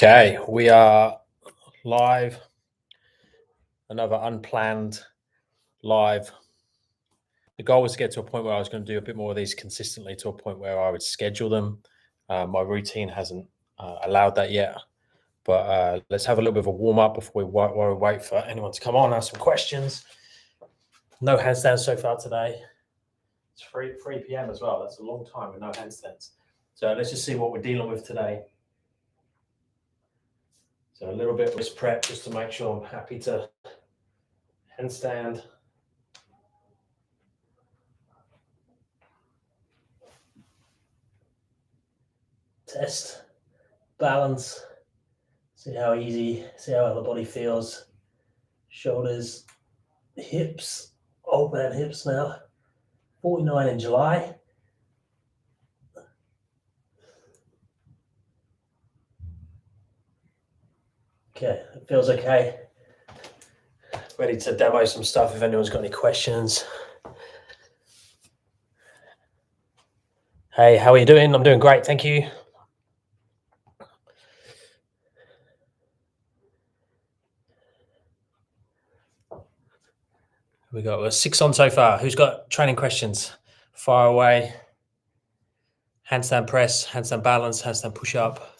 Okay, we are live. Another unplanned live. The goal was to get to a point where I was going to do a bit more of these consistently, to a point where I would schedule them. My routine hasn't allowed that yet, but let's have a little bit of a warm up before we wait for anyone to come on, ask some questions. No handstands so far today. It's 3 p.m. as well. That's a long time with no handstands. So let's just see what we're dealing with today. So a little bit of wrist prep just to make sure I'm happy to handstand. Test, balance, see how easy, see how the body feels. Shoulders, hips, old man hips now. 49 in July. Okay, it feels okay. Ready to demo some stuff if anyone's got any questions. Hey, how are you doing? I'm doing great, thank you. We got 6 on so far. Who's got training questions? Fire away. Handstand press, handstand balance, handstand push up.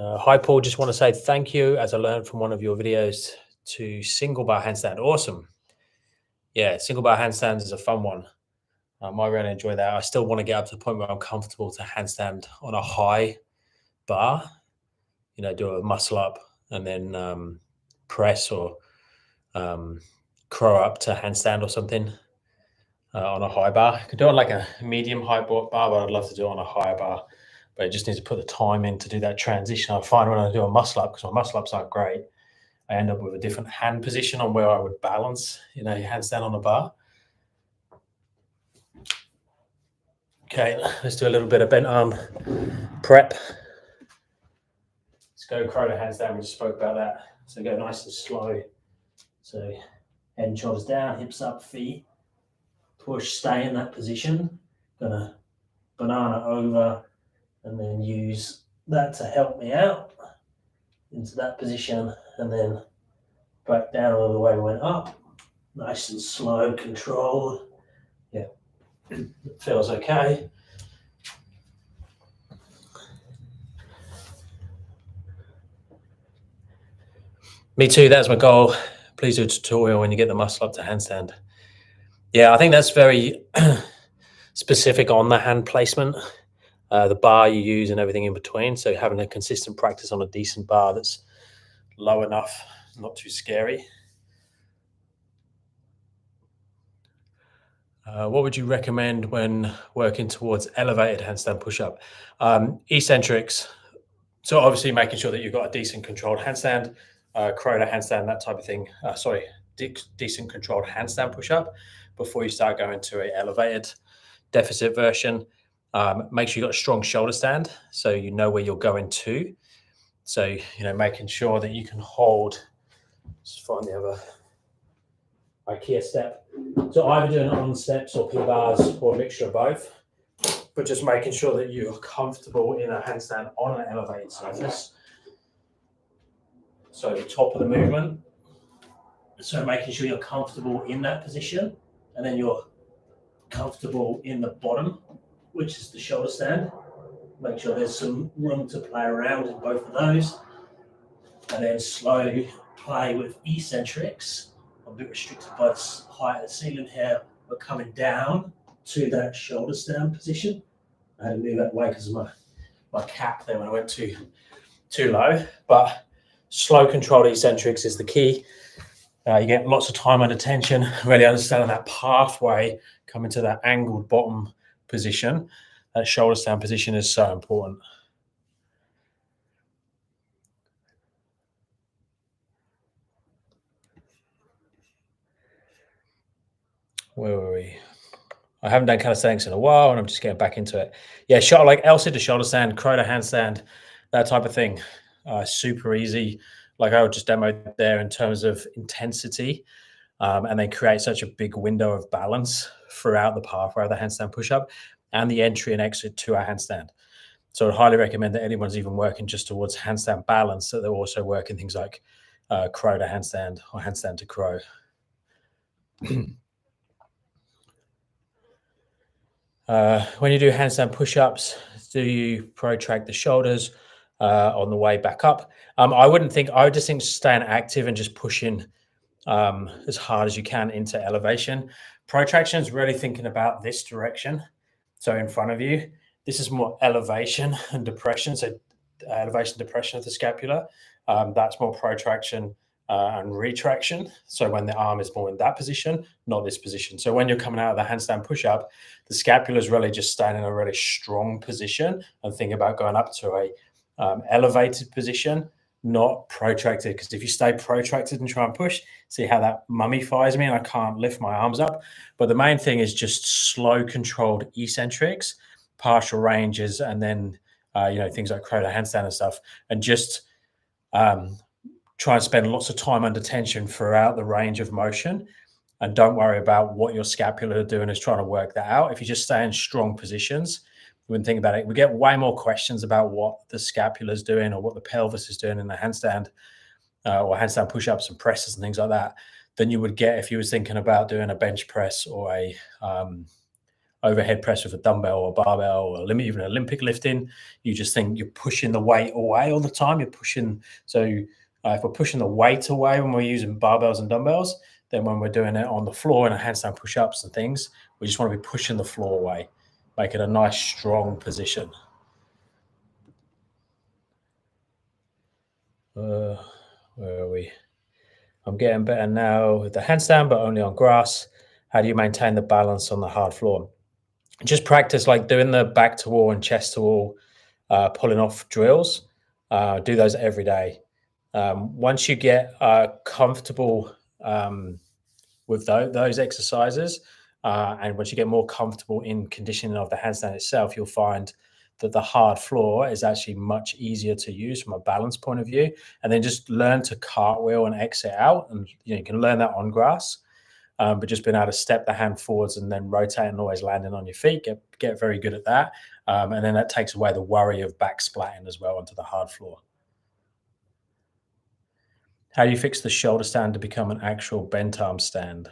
Hi, Paul. Just want to say thank you, as I learned from one of your videos, to single bar handstand. Awesome. Yeah, single bar handstands is a fun one. I really enjoy that. I still want to get up to the point where I'm comfortable to handstand on a high bar, you know, do a muscle up and then press or crow up to handstand or something on a high bar. I could do it on like a medium high bar, but I'd love to do it on a higher bar. But it just needs to put the time in to do that transition. I find when I do a muscle up, because my muscle ups aren't great, I end up with a different hand position on where I would balance, you know, handstand on a bar. Okay, let's do a little bit of bent arm prep. Let's go crow to handstand. We just spoke about that. So go nice and slow. So head and shoulders down, hips up, feet. Push, stay in that position. Gonna banana over and then use that to help me out into that position, and then back down all the way, went up. Nice and slow, controlled. Yeah, it feels okay. Me too, that's my goal. Please do a tutorial when you get the muscle up to handstand. Yeah, I think that's very specific on the hand placement, the bar you use and everything in between. So having a consistent practice on a decent bar that's low enough, not too scary. What would you recommend when working towards elevated handstand push-up? Eccentrics. So obviously making sure that you've got a decent controlled handstand, crow to handstand, that type of thing. Decent controlled handstand push-up before you start going to an elevated deficit version. Make sure you've got a strong shoulder stand so you know where you're going to. So, you know, making sure that you can hold, just find the other IKEA step. So either doing it on steps or P-bars or a mixture of both, but just making sure that you're comfortable in a handstand on an elevated surface. So the top of the movement. So making sure you're comfortable in that position, and then you're comfortable in the bottom, which is the shoulder stand. Make sure there's some room to play around in both of those. And then slowly play with eccentrics. I'm a bit restricted by the height of the ceiling here, but coming down to that shoulder stand position. I had to move that way because of my cap there when I went too low. But slow controlled eccentrics is the key. You get lots of time and attention, really understanding that pathway, coming to that angled bottom position. That shoulder stand position is so important. Where were we? I haven't done calisthenics in a while, and I'm just getting back into it. Yeah, like Elsie to shoulder stand, crow to handstand, that type of thing. Super easy. Like I would just demo there in terms of intensity, and they create such a big window of balance throughout the pathway of the handstand push-up and the entry and exit to a handstand. So I'd highly recommend that anyone's even working just towards handstand balance, that they're also working things like crow to handstand or handstand to crow. When you do handstand push-ups, do you protract the shoulders on the way back up? I would just think staying active and just pushing as hard as you can into elevation. Protraction is really thinking about this direction. So in front of you, this is more elevation and depression. So elevation, depression of the scapula. That's more protraction and retraction. So when the arm is more in that position, not this position. So when you're coming out of the handstand push-up, the scapula is really just staying in a really strong position and think about going up to a elevated position, not protracted. Because if you stay protracted and try and push, see how that mummifies me and I can't lift my arms up. But the main thing is just slow, controlled eccentrics, partial ranges, and then things like crow to handstand and stuff, and just try and spend lots of time under tension throughout the range of motion, and don't worry about what your scapula are doing, is trying to work that out. If you just stay in strong positions, you wouldn't think about it. We get way more questions about what the scapula is doing or what the pelvis is doing in the handstand or handstand push-ups and presses and things like that than you would get if you was thinking about doing a bench press or a overhead press with a dumbbell or barbell or even Olympic lifting. You just think you're pushing the weight away all the time. You're pushing. So if we're pushing the weight away when we're using barbells and dumbbells, then when we're doing it on the floor in a handstand push-ups and things, we just want to be pushing the floor away, make it a nice strong position. Where are we? I'm getting better now with the handstand, but only on grass. How do you maintain the balance on the hard floor? Just practice like doing the back to wall and chest to wall, pulling off drills. Do those every day. Once you get comfortable with those exercises, and once you get more comfortable in conditioning of the handstand itself, you'll find that the hard floor is actually much easier to use from a balance point of view. And then just learn to cartwheel and exit out, and you can learn that on grass. But just being able to step the hand forwards and then rotate and always landing on your feet, get very good at that. And then that takes away the worry of back splatting as well onto the hard floor. How do you fix the shoulder stand to become an actual bent arm stand?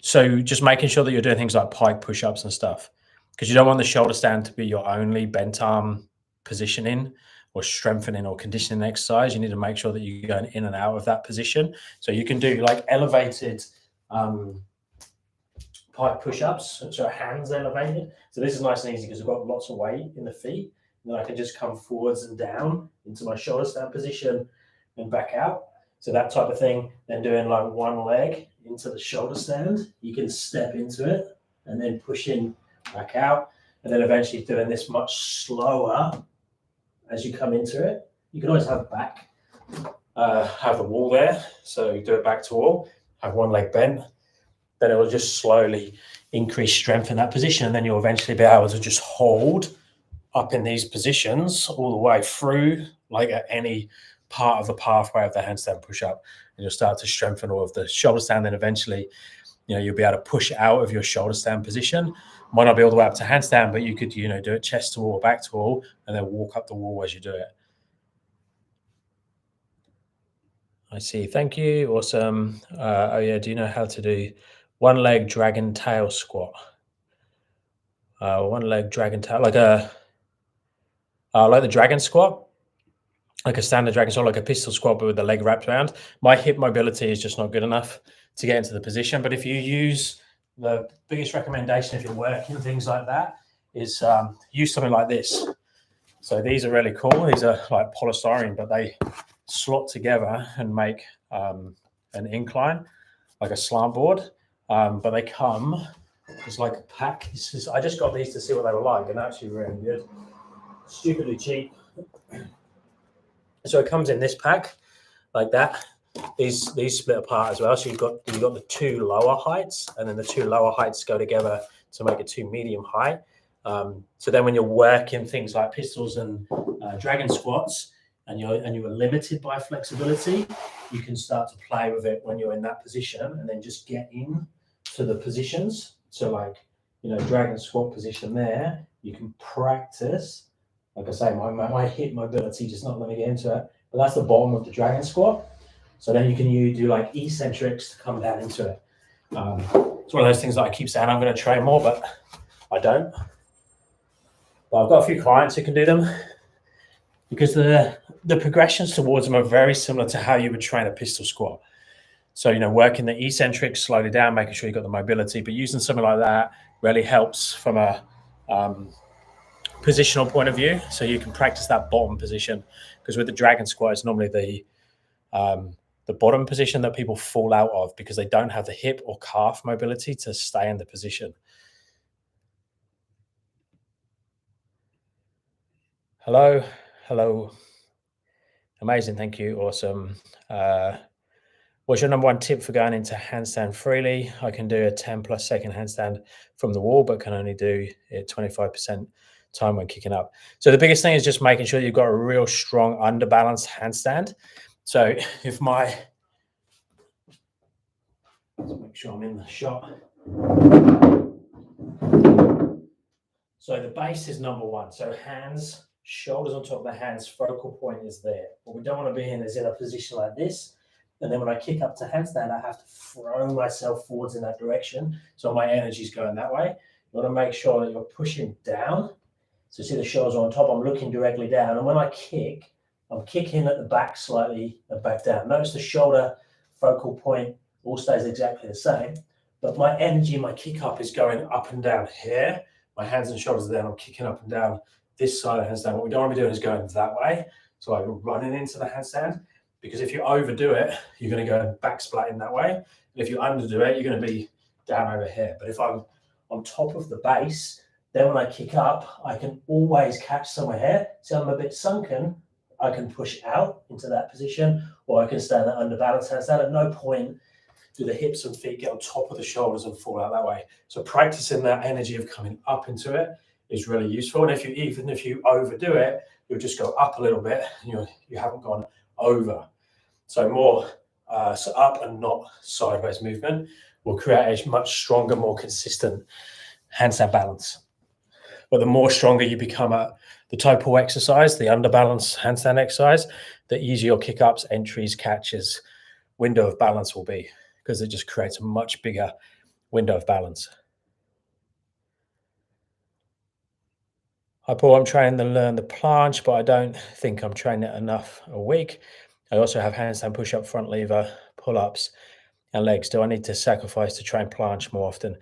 So just making sure that you're doing things like pike push-ups and stuff, because you don't want the shoulder stand to be your only bent arm positioning or strengthening or conditioning exercise. You need to make sure that you're going in and out of that position. So you can do like elevated pike push-ups, so hands elevated. So this is nice and easy because I've got lots of weight in the feet. And then I can just come forwards and down into my shoulder stand position and back out. So that type of thing. Then doing like one leg into the shoulder stand. You can step into it and then push in back out. And then eventually doing this much slower as you come into it. You can always have back, have the wall there. So you do it back to wall, have one leg bent. Then it will just slowly increase strength in that position. And then you'll eventually be able to just hold up in these positions all the way through, like at any part of the pathway of the handstand push-up. And you'll start to strengthen all of the shoulder stand. Then eventually, you'll be able to push out of your shoulder stand position. Might not be all the way up to handstand, but you could, do it chest to wall, back to wall, and then walk up the wall as you do it. I see. Thank you. Awesome. Oh yeah. Do you know how to do one leg dragon tail squat? One leg dragon tail, like the dragon squat, like a standard dragon squat, like a pistol squat, but with the leg wrapped around. My hip mobility is just not good enough to get into the position. But if you use, the biggest recommendation if you're working things like that is use something like this. So these are really cool. These are like polystyrene, but they slot together and make an incline, like a slant board. But they come as like a pack. I just got these to see what they were like, and they're actually really good. Stupidly cheap. So it comes in this pack like that. These split apart as well. So you've got the two lower heights, and then the two lower heights go together to make a two medium height. So then when you're working things like pistols and dragon squats, and you are limited by flexibility, you can start to play with it when you're in that position, and then just get in to the positions. So like, dragon squat position there, you can practice. Like I say, my hip mobility just not let me get into it, but that's the bottom of the dragon squat. So then you can do like eccentrics to come down into it. It's one of those things that I keep saying I'm going to train more, but I don't. But I've got a few clients who can do them because the progressions towards them are very similar to how you would train a pistol squat. So, working the eccentrics, slowly down, making sure you've got the mobility, but using something like that really helps from a positional point of view. So you can practice that bottom position, because with the dragon squat, it's normally the bottom position that people fall out of because they don't have the hip or calf mobility to stay in the position. Hello. Amazing. Thank you. Awesome. What's your number one tip for going into handstand freely? I can do a 10+ second handstand from the wall, but can only do it 25% time when kicking up. So the biggest thing is just making sure you've got a real strong underbalanced handstand. So if let's make sure I'm in the shot. So the base is number one. So hands, shoulders on top of the hands, focal point is there. What we don't want to be in is in a position like this. And then when I kick up to handstand, I have to throw myself forwards in that direction. So my energy is going that way. You want to make sure that you're pushing down. So see the shoulders are on top, I'm looking directly down. And when I kick, I'm kicking at the back slightly and back down. Notice the shoulder focal point all stays exactly the same. But my energy, my kick up is going up and down here. My hands and shoulders are there, and I'm kicking up and down this side of the handstand. What we don't want to be doing is going that way. So I'm running into the handstand. Because if you overdo it, you're going to go back splatting that way. And if you underdo it, you're going to be down over here. But if I'm on top of the base, then when I kick up, I can always catch somewhere here. So I'm a bit sunken. I can push out into that position, or I can stay in that underbalanced handstand. At no point do the hips and feet get on top of the shoulders and fall out that way. So practicing that energy of coming up into it is really useful. And even if you overdo it, you'll just go up a little bit. And you haven't gone over. So more up and not sideways movement will create a much stronger, more consistent handstand balance. But the more stronger you become at the toe pull exercise, the underbalance handstand exercise, the easier your kick-ups, entries, catches, window of balance will be, because it just creates a much bigger window of balance. Hi Paul, I'm trying to learn the planche, but I don't think I'm training it enough a week. I also have handstand push up, front lever, pull-ups, and legs. Do I need to sacrifice to train planche more often?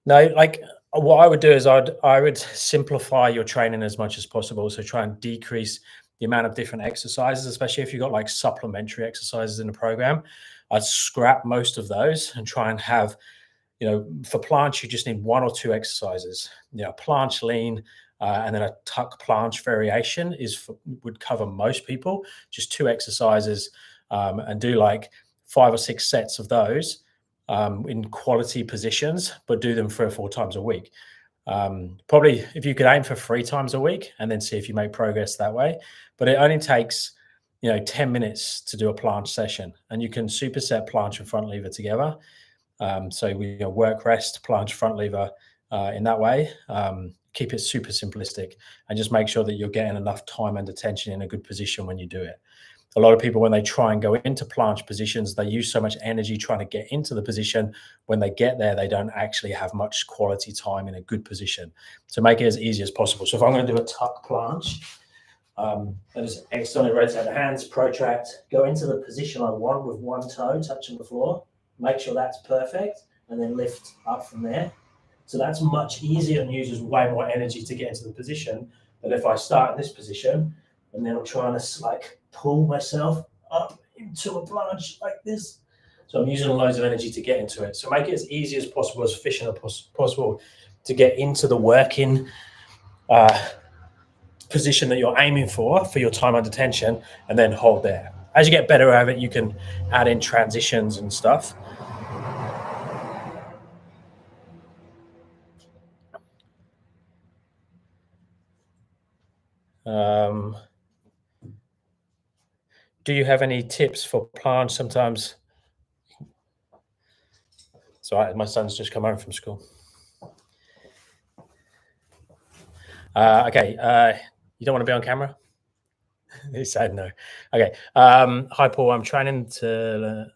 No, like what I would do is I would simplify your training as much as possible. So try and decrease the amount of different exercises, especially if you've got like supplementary exercises in the program. I'd scrap most of those and try and have, for planche, you just need 1 or 2 exercises. Planche lean, and then a tuck planche variation would cover most people. Just 2 exercises, and do like 5 or 6 sets of those in quality positions, but do them 3 or 4 times a week. Probably if you could aim for 3 times a week and then see if you make progress that way. But it only takes 10 minutes to do a planche session, and you can superset planche and front lever together. So we work, rest, planche, front lever in that way. Keep it super simplistic and just make sure that you're getting enough time and attention in a good position when you do it. A lot of people, when they try and go into planche positions, they use so much energy trying to get into the position. When they get there, they don't actually have much quality time in a good position. So make it as easy as possible. So if I'm going to do a tuck planche, I just externally rotate the hands, protract, go into the position I want with one toe touching the floor, make sure that's perfect, and then lift up from there. So that's much easier and uses way more energy to get into the position than if I start in this position and then I'm trying to pull myself up into a planche like this. So I'm using loads of energy to get into it. So make it as easy as possible, as efficient as possible to get into the working position that you're aiming for your time under tension, and then hold there. As you get better at it, you can add in transitions and stuff. Do you have any tips for planche? Sometimes, sorry, my son's just come home from school. Okay. You don't want to be on camera? He said no. Okay. Hi, Paul. I'm training to...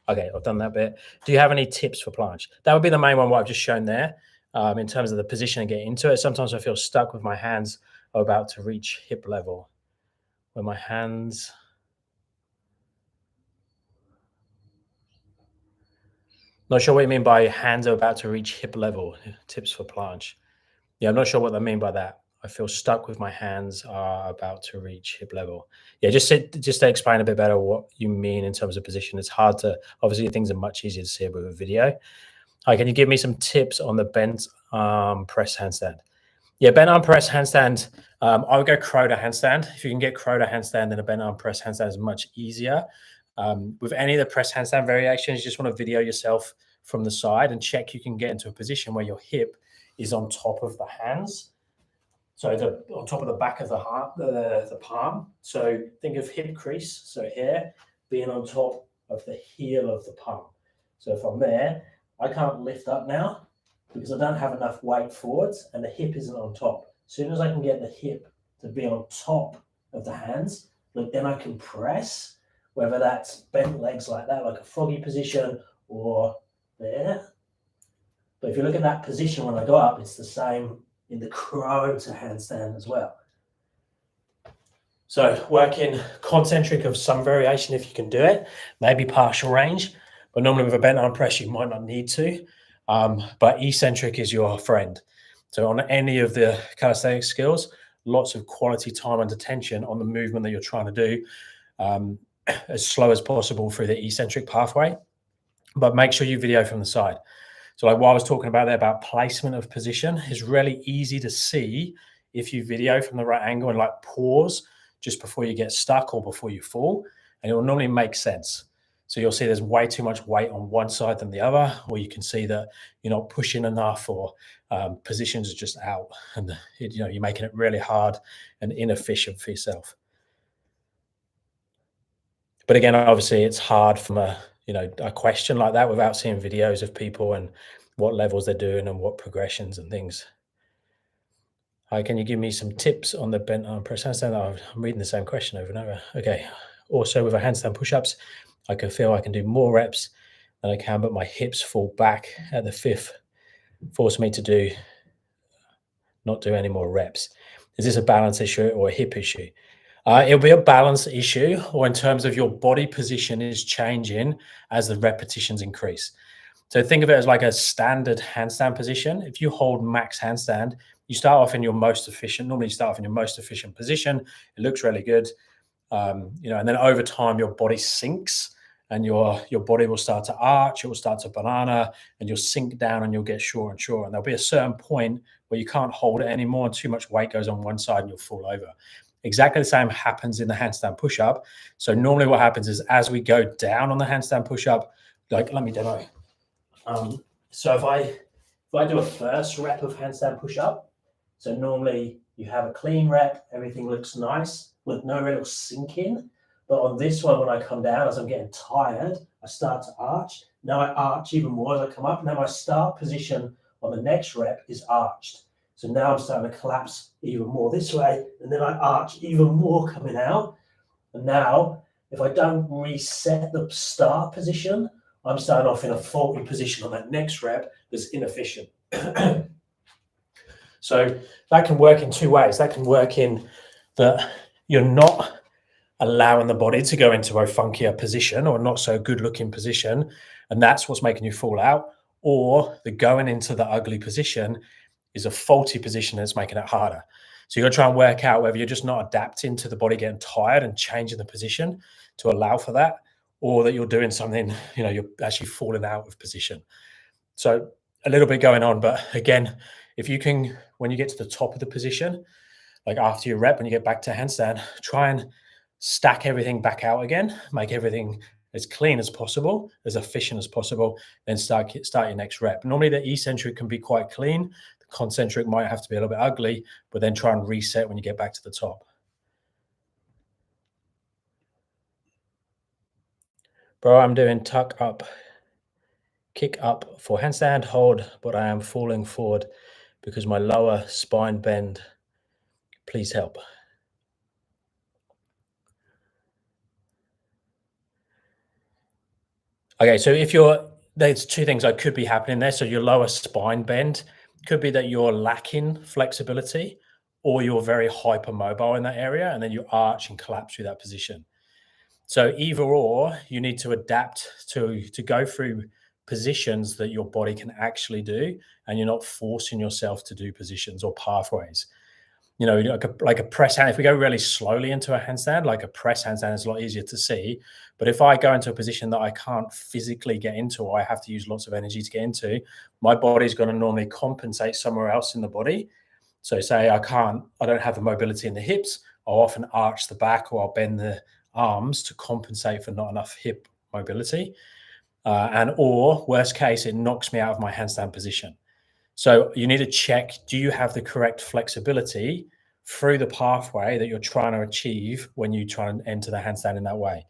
Okay, I've done that bit. Do you have any tips for planche? That would be the main one, what I've just shown there, in terms of the position and getting into it. Sometimes I feel stuck with my hands are about to reach hip level. Where my hands... Not sure what you mean by hands are about to reach hip level. Tips for planche. Yeah, I'm not sure what I mean by that. I feel stuck with my hands are about to reach hip level. Yeah, just to explain a bit better what you mean in terms of position. It's hard to, obviously things are much easier to see with a video. Hi, can you give me some tips on the bent arm press handstand? Yeah, bent arm press handstand, I would go crow to handstand. If you can get crow to handstand, then a bent arm press handstand is much easier. With any of the press handstand variations, you just want to video yourself from the side and check you can get into a position where your hip is on top of the hands. So on top of the back of the palm. So think of hip crease, so here, being on top of the heel of the palm. So from there, I can't lift up now because I don't have enough weight forwards and the hip isn't on top. As soon as I can get the hip to be on top of the hands, look, then I can press, whether that's bent legs like that, like a froggy position, or there. But if you look at that position when I go up, it's the same in the crow to handstand as well. So working concentric of some variation if you can do it, maybe partial range, but normally with a bent arm press you might not need to, but eccentric is your friend. So on any of the calisthenics skills, lots of quality time under tension on the movement that you're trying to do, as slow as possible through the eccentric pathway, but make sure you video from the side. So like what I was talking about there about placement of position is really easy to see if you video from the right angle and like pause just before you get stuck or before you fall, and it will normally make sense. So you'll see there's way too much weight on one side than the other, or you can see that you're not pushing enough, or positions are just out, and you're making it really hard and inefficient for yourself. But again, obviously it's hard from a question like that without seeing videos of people and what levels they're doing and what progressions and things. Hi, can you give me some tips on the bent arm press handstand? I'm reading the same question over and over. Okay. Also with a handstand push-ups, I can feel I can do more reps than I can, but my hips fall back at the fifth, force me to not do any more reps. Is this a balance issue or a hip issue? It'll be a balance issue, or in terms of your body position is changing as the repetitions increase. So think of it as like a standard handstand position. If you hold max handstand, you start off in your most efficient. Normally you start off in your most efficient position. It looks really good. And then over time your body sinks and your body will start to arch, it will start to banana, and you'll sink down and you'll get shorter and shorter. And there'll be a certain point where you can't hold it anymore and too much weight goes on one side and you'll fall over. Exactly the same happens in the handstand push-up. So normally what happens is as we go down on the handstand push-up, like let me demo. So if I do a first rep of handstand push-up, so normally you have a clean rep, everything looks nice with no real sinking. But on this one, when I come down, as I'm getting tired, I start to arch. Now I arch even more as I come up. Now my start position on the next rep is arched. So now I'm starting to collapse even more this way, and then I arch even more coming out. And now, if I don't reset the start position, I'm starting off in a faulty position on that next rep that's inefficient. So that can work in two ways. That can work in that you're not allowing the body to go into a funkier position or not so good looking position, and that's what's making you fall out, or the going into the ugly position is a faulty position that's making it harder. So you're going to try and work out whether you're just not adapting to the body getting tired and changing the position to allow for that, or that you're doing something, you're actually falling out of position. So a little bit going on, but again, if you can, when you get to the top of the position, like after your rep, when you get back to handstand, try and stack everything back out again, make everything as clean as possible, as efficient as possible, then start your next rep. Normally the eccentric can be quite clean. The concentric might have to be a little bit ugly, but then try and reset when you get back to the top. Bro, I'm doing tuck up, kick up for handstand, hold, but I am falling forward because my lower spine bend Please help. Okay, so if there's two things that could be happening there. So your lower spine bend could be that you're lacking flexibility, or you're very hypermobile in that area, and then you arch and collapse through that position. So either or, you need to adapt to go through positions that your body can actually do, and you're not forcing yourself to do positions or pathways. You know, like a press hand, if we go really slowly into a handstand, like a press handstand is a lot easier to see. But if I go into a position that I can't physically get into, or I have to use lots of energy to get into, my body's going to normally compensate somewhere else in the body. So say I don't have the mobility in the hips, I'll often arch the back, or I'll bend the arms to compensate for not enough hip mobility. Or worst case, it knocks me out of my handstand position. So you need to check, do you have the correct flexibility through the pathway that you're trying to achieve when you try and enter the handstand in that way?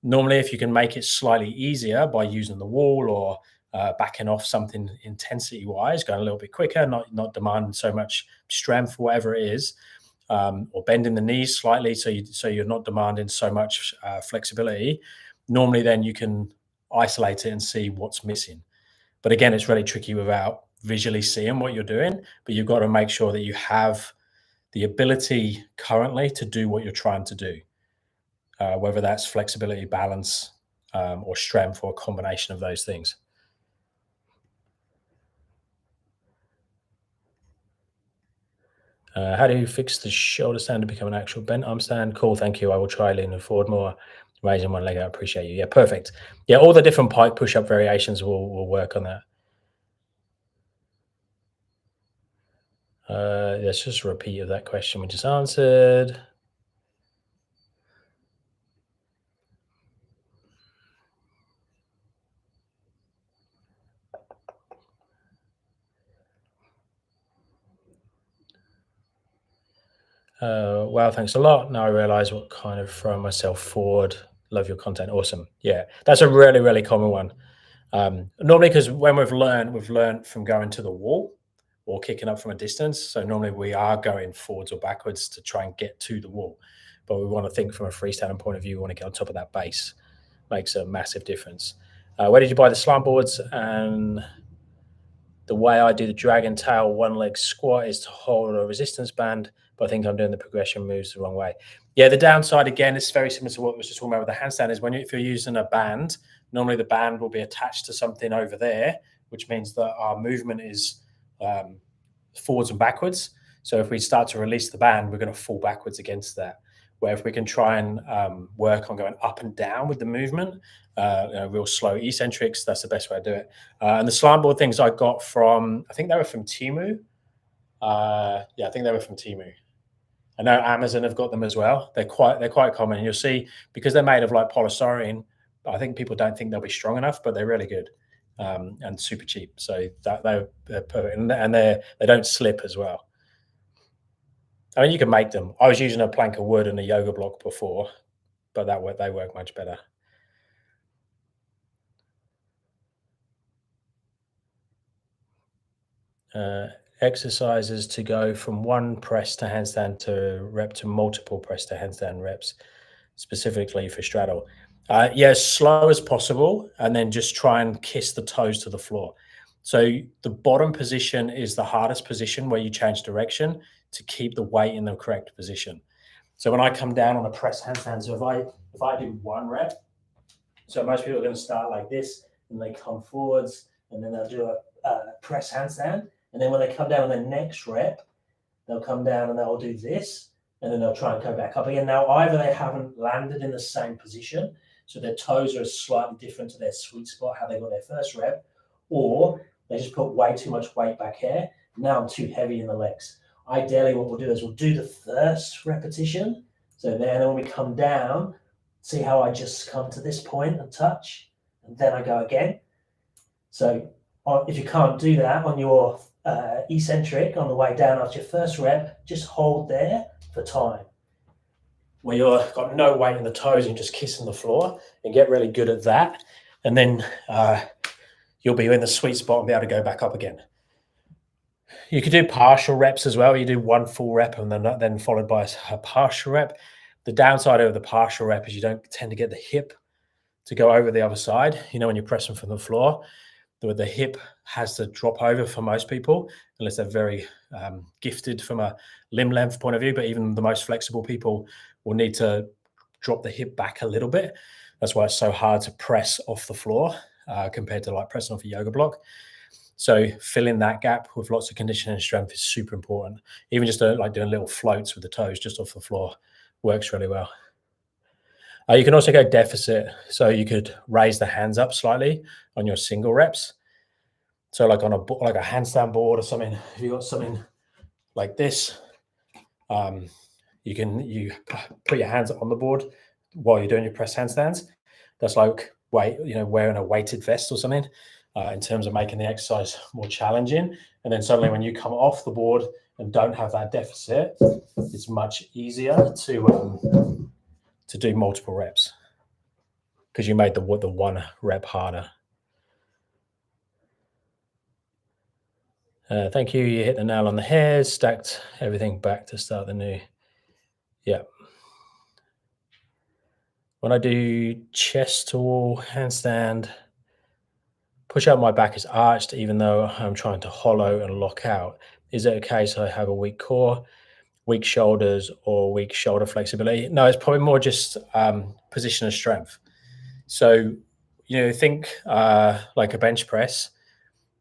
Normally, if you can make it slightly easier by using the wall, or backing off something intensity-wise, going a little bit quicker, not demanding so much strength, whatever it is, or bending the knees slightly so you're not demanding so much flexibility, normally then you can isolate it and see what's missing. But again, it's really tricky without visually seeing what you're doing, but you've got to make sure that you have the ability currently to do what you're trying to do, whether that's flexibility, balance, or strength, or a combination of those things. How do you fix the shoulder stand to become an actual bent arm stand? Cool, thank you. I will try leaning forward more, raising one leg. I appreciate you. Yeah, perfect. Yeah, all the different Pike push-up variations will work on that. Let's just repeat of that question we just answered. Wow, thanks a lot. Now I realize what kind of throw myself forward. Love your content. Awesome. Yeah, that's a really, really common one. Normally, because when we've learned from going to the wall or kicking up from a distance. So normally we are going forwards or backwards to try and get to the wall. But we want to think from a freestanding point of view, we want to get on top of that base. Makes a massive difference. Where did you buy the slant boards? And the way I do the dragon tail one leg squat is to hold a resistance band, but I think I'm doing the progression moves the wrong way. Yeah, the downside, again, is very similar to what we were just talking about with the handstand, is if you're using a band, normally the band will be attached to something over there, which means that our movement is forwards and backwards. So if we start to release the band, we're going to fall backwards against that. Where if we can try and work on going up and down with the movement, real slow eccentrics, that's the best way to do it. And the slant board things I got from, I think they were from Temu. I think they were from Temu. I know Amazon have got them as well. They're quite common. You'll see, because they're made of like polystyrene, I think people don't think they'll be strong enough, but they're really good and super cheap. So they're perfect, and they don't slip as well. I mean, you can make them. I was using a plank of wood and a yoga block before, but they work much better. Exercises to go from one press to handstand to rep to multiple press to handstand reps, specifically for straddle. As slow as possible, and then just try and kiss the toes to the floor. So the bottom position is the hardest position, where you change direction to keep the weight in the correct position. So when I come down on a press handstand, so if I do one rep, so most people are going to start like this, and they come forwards, and then they'll do a press handstand. And then when they come down on the next rep, they'll come down and they'll do this, and then they'll try and go back up again. Now, either they haven't landed in the same position, so their toes are slightly different to their sweet spot, how they got their first rep, or they just put way too much weight back here. Now I'm too heavy in the legs. Ideally, what we'll do is we'll do the first repetition. So then when we come down, see how I just come to this point and touch, and then I go again. So if you can't do that on your eccentric on the way down after your first rep, just hold there for time, where you've got no weight in the toes and just kissing the floor, and get really good at that. And then you'll be in the sweet spot and be able to go back up again. You could do partial reps as well. You do one full rep and then followed by a partial rep. The downside of the partial rep is you don't tend to get the hip to go over the other side. You know, when you're pressing from the floor, the hip has to drop over for most people, unless they're very gifted from a limb length point of view. But even the most flexible people will need to drop the hip back a little bit. That's why it's so hard to press off the floor compared to like pressing off a yoga block. So filling that gap with lots of conditioning and strength is super important. Even just like doing little floats with the toes just off the floor works really well. You can also go deficit. So you could raise the hands up slightly on your single reps. So like on a handstand board or something, if you've got something like this, you put your hands on the board while you're doing your press handstands. That's like wearing a weighted vest or something in terms of making the exercise more challenging. And then suddenly when you come off the board and don't have that deficit, it's much easier to do multiple reps because you made the one rep harder. Thank you. You hit the nail on the head, stacked everything back to start the new. Yeah. When I do chest to wall handstand, push up, my back is arched, even though I'm trying to hollow and lock out. Is it a case I have a weak core, weak shoulders, or weak shoulder flexibility? No, it's probably more just position of strength. So, think like a bench press.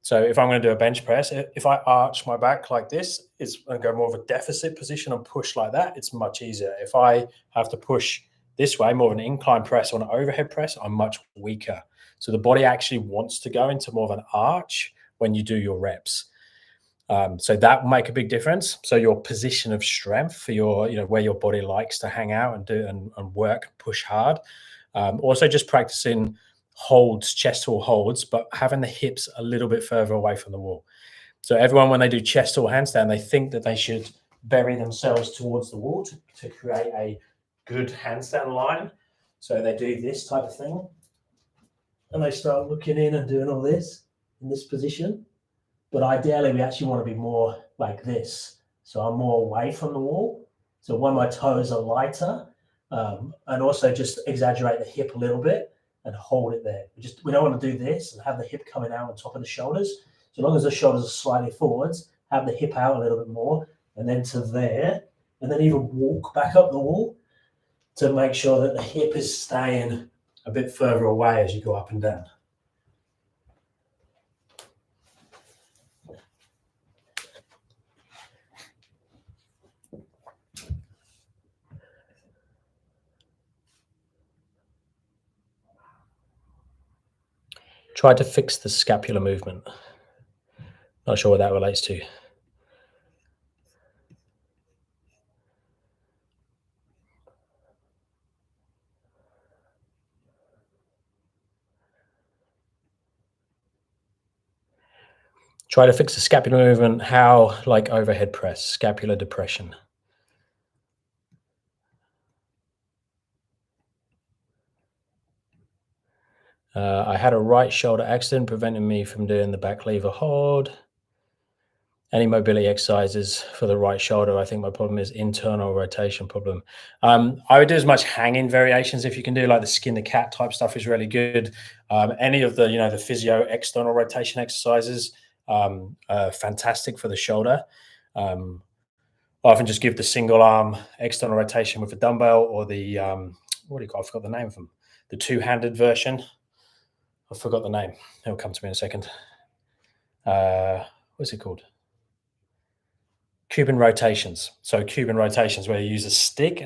So if I'm going to do a bench press, if I arch my back like this, it's going to go more of a deficit position and push like that. It's much easier. If I have to push this way, more of an incline press or an overhead press, I'm much weaker. So the body actually wants to go into more of an arch when you do your reps. So that will make a big difference. So your position of strength for your, where your body likes to hang out and do and work, push hard. Also just practicing holds, chest wall holds, but having the hips a little bit further away from the wall. So everyone, when they do chest wall handstand, they think that they should bury themselves towards the wall to create a good handstand line. So they do this type of thing. And they start looking in and doing all this in this position. But ideally, we actually want to be more like this. So I'm more away from the wall. So when my toes are lighter, and also just exaggerate the hip a little bit and hold it there. We don't want to do this and have the hip coming out on top of the shoulders. So long as the shoulders are slightly forwards, have the hip out a little bit more, and then to there, and then even walk back up the wall to make sure that the hip is staying a bit further away as you go up and down. Try to fix the scapular movement. Not sure what that relates to. Try to fix the scapular movement. How? Like overhead press, scapular depression. I had a right shoulder accident preventing me from doing the back lever hold. Any mobility exercises for the right shoulder? I think my problem is internal rotation problem. I would do as much hanging variations if you can do, like the skin the cat type stuff is really good. Any of the, the physio external rotation exercises, fantastic for the shoulder. I often just give the single arm external rotation with a dumbbell or the, what do you call it? I forgot the name of them. The two-handed version. I forgot the name. It'll come to me in a second. What's it called? Cuban rotations. So Cuban rotations where you use a stick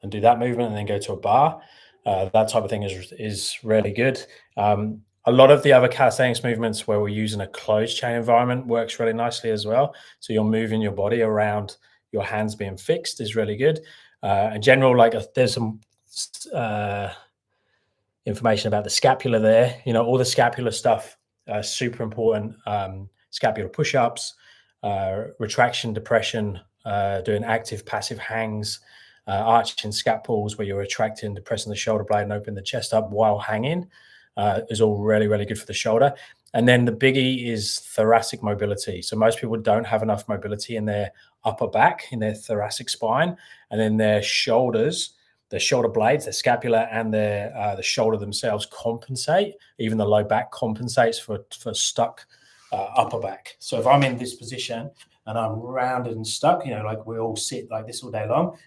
and do that movement and then go to a bar. That type of thing is really good. A lot of the other calisthenics movements where we're using a closed chain environment works really nicely as well. So you're moving your body around, your hands being fixed is really good. In general, there's some information about the scapula there. All the scapular stuff, super important. Scapular push-ups, retraction, depression, doing active, passive hangs, arching scap pulls where you're retracting, depressing the shoulder blade and opening the chest up while hanging is all really, really good for the shoulder. And then the biggie is thoracic mobility. So most people don't have enough mobility in their upper back, in their thoracic spine, and then their shoulders, the shoulder blades, their scapula, and the shoulder themselves compensate. Even the low back compensates for stuck upper back. So if I'm in this position and I'm rounded and stuck, you know, like we all sit like this all day long,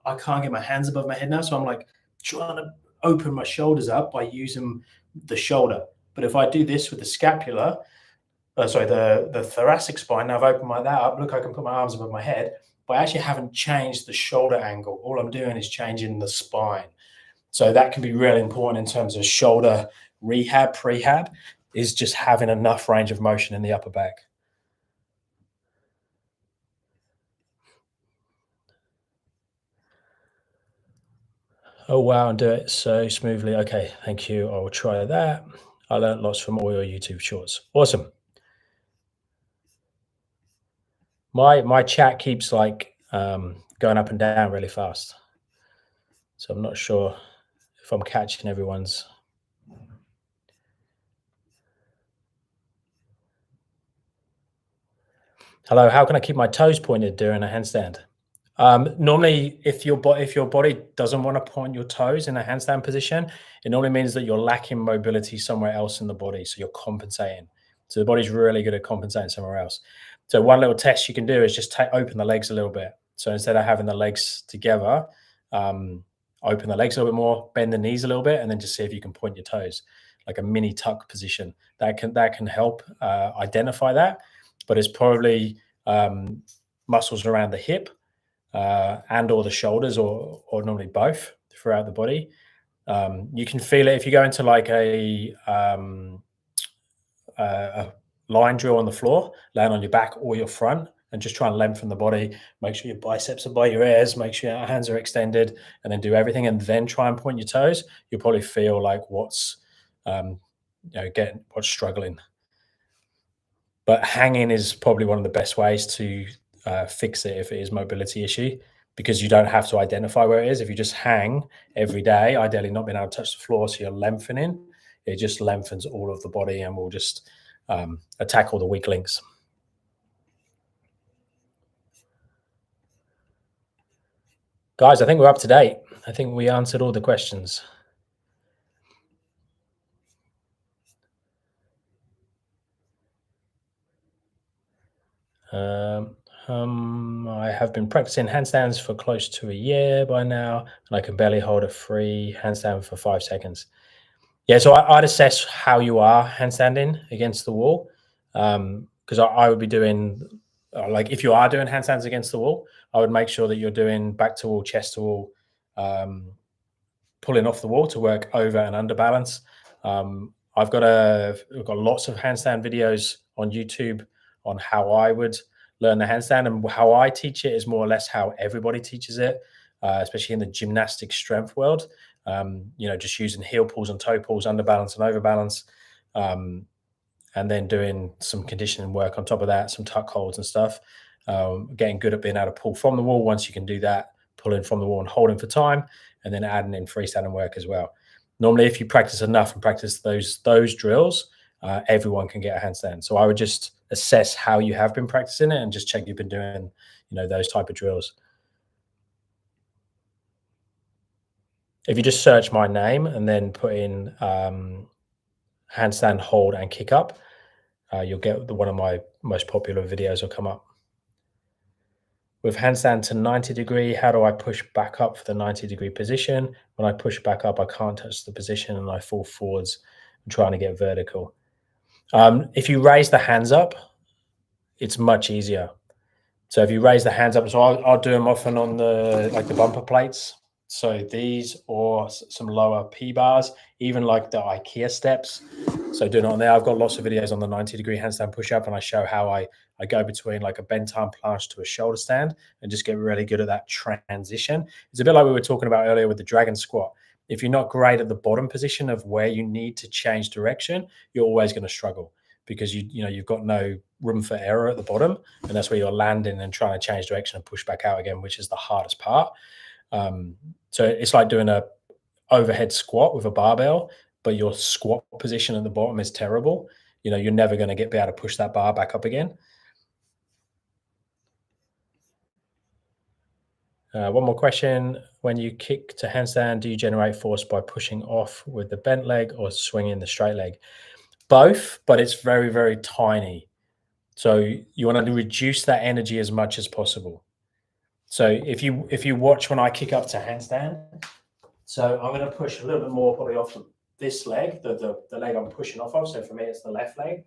I can't get my hands above my head now. So I'm like trying to open my shoulders up by using the shoulder. But if I do this with the scapula, the thoracic spine, now I've opened that up, look, I can put my arms above my head, but I actually haven't changed the shoulder angle. All I'm doing is changing the spine. So that can be really important in terms of shoulder rehab, prehab, is just having enough range of motion in the upper back. Oh, wow, and do it so smoothly. Okay, thank you. I will try that. I learned lots from all your YouTube shorts. Awesome. My chat keeps like going up and down really fast. So I'm not sure if I'm catching everyone's. Hello, how can I keep my toes pointed during a handstand? Normally, if your body doesn't want to point your toes in a handstand position, it normally means that you're lacking mobility somewhere else in the body. So you're compensating. So the body's really good at compensating somewhere else. So one little test you can do is just open the legs a little bit. So instead of having the legs together, open the legs a little bit more, bend the knees a little bit, and then just see if you can point your toes, like a mini tuck position. That can help identify that. But it's probably muscles around the hip and or the shoulders, or normally both throughout the body. You can feel it if you go into like a line drill on the floor, laying on your back or your front, and just try and lengthen the body. Make sure your biceps are by your ears, make sure your hands are extended, and then do everything, and then try and point your toes. You'll probably feel like what's struggling. But hanging is probably one of the best ways to fix it if it is a mobility issue, because you don't have to identify where it is. If you just hang every day, ideally not being able to touch the floor, so you're lengthening, it just lengthens all of the body and will just attack all the weak links. Guys, I think we're up to date. I think we answered all the questions. I have been practicing handstands for close to a year by now, and I can barely hold a free handstand for 5 seconds. Yeah, so I'd assess how you are handstanding against the wall, because I would be doing, like if you are doing handstands against the wall, I would make sure that you're doing back to wall, chest to wall, pulling off the wall to work over and under balance. I've got lots of handstand videos on YouTube on how I would learn the handstand, and how I teach it is more or less how everybody teaches it, especially in the gymnastic strength world. Just using heel pulls and toe pulls, under balance and over balance, and then doing some conditioning work on top of that, some tuck holds and stuff. Getting good at being able to pull from the wall. Once you can do that, pulling from the wall and holding for time, and then adding in freestanding work as well. Normally, if you practice enough and practice those drills, everyone can get a handstand. So I would just assess how you have been practicing it and just check you've been doing, those type of drills. If you just search my name and then put in handstand, hold, and kick up, you'll get one of my most popular videos will come up. With handstand to 90 degree, how do I push back up for the 90-degree position? When I push back up, I can't touch the position and I fall forwards. I'm trying to get vertical. If you raise the hands up, it's much easier. So if you raise the hands up, so I'll do them often on the bumper plates. So these, or some lower P bars, even like the IKEA steps. So doing it on there, I've got lots of videos on the 90-degree handstand push up, and I show how I go between like a bent arm planche to a shoulder stand and just get really good at that transition. It's a bit like we were talking about earlier with the dragon squat. If you're not great at the bottom position of where you need to change direction, you're always going to struggle, because you've got no room for error at the bottom, and that's where you're landing and trying to change direction and push back out again, which is the hardest part. So it's like doing a overhead squat with a barbell, but your squat position at the bottom is terrible. you know, you're never going to be able to push that bar back up again. One more question. When you kick to handstand, do you generate force by pushing off with the bent leg or swinging the straight leg? Both, but it's very, very tiny. So you want to reduce that energy as much as possible. So if you watch when I kick up to handstand, so I'm going to push a little bit more probably off this leg, the leg I'm pushing off of. So for me, it's the left leg,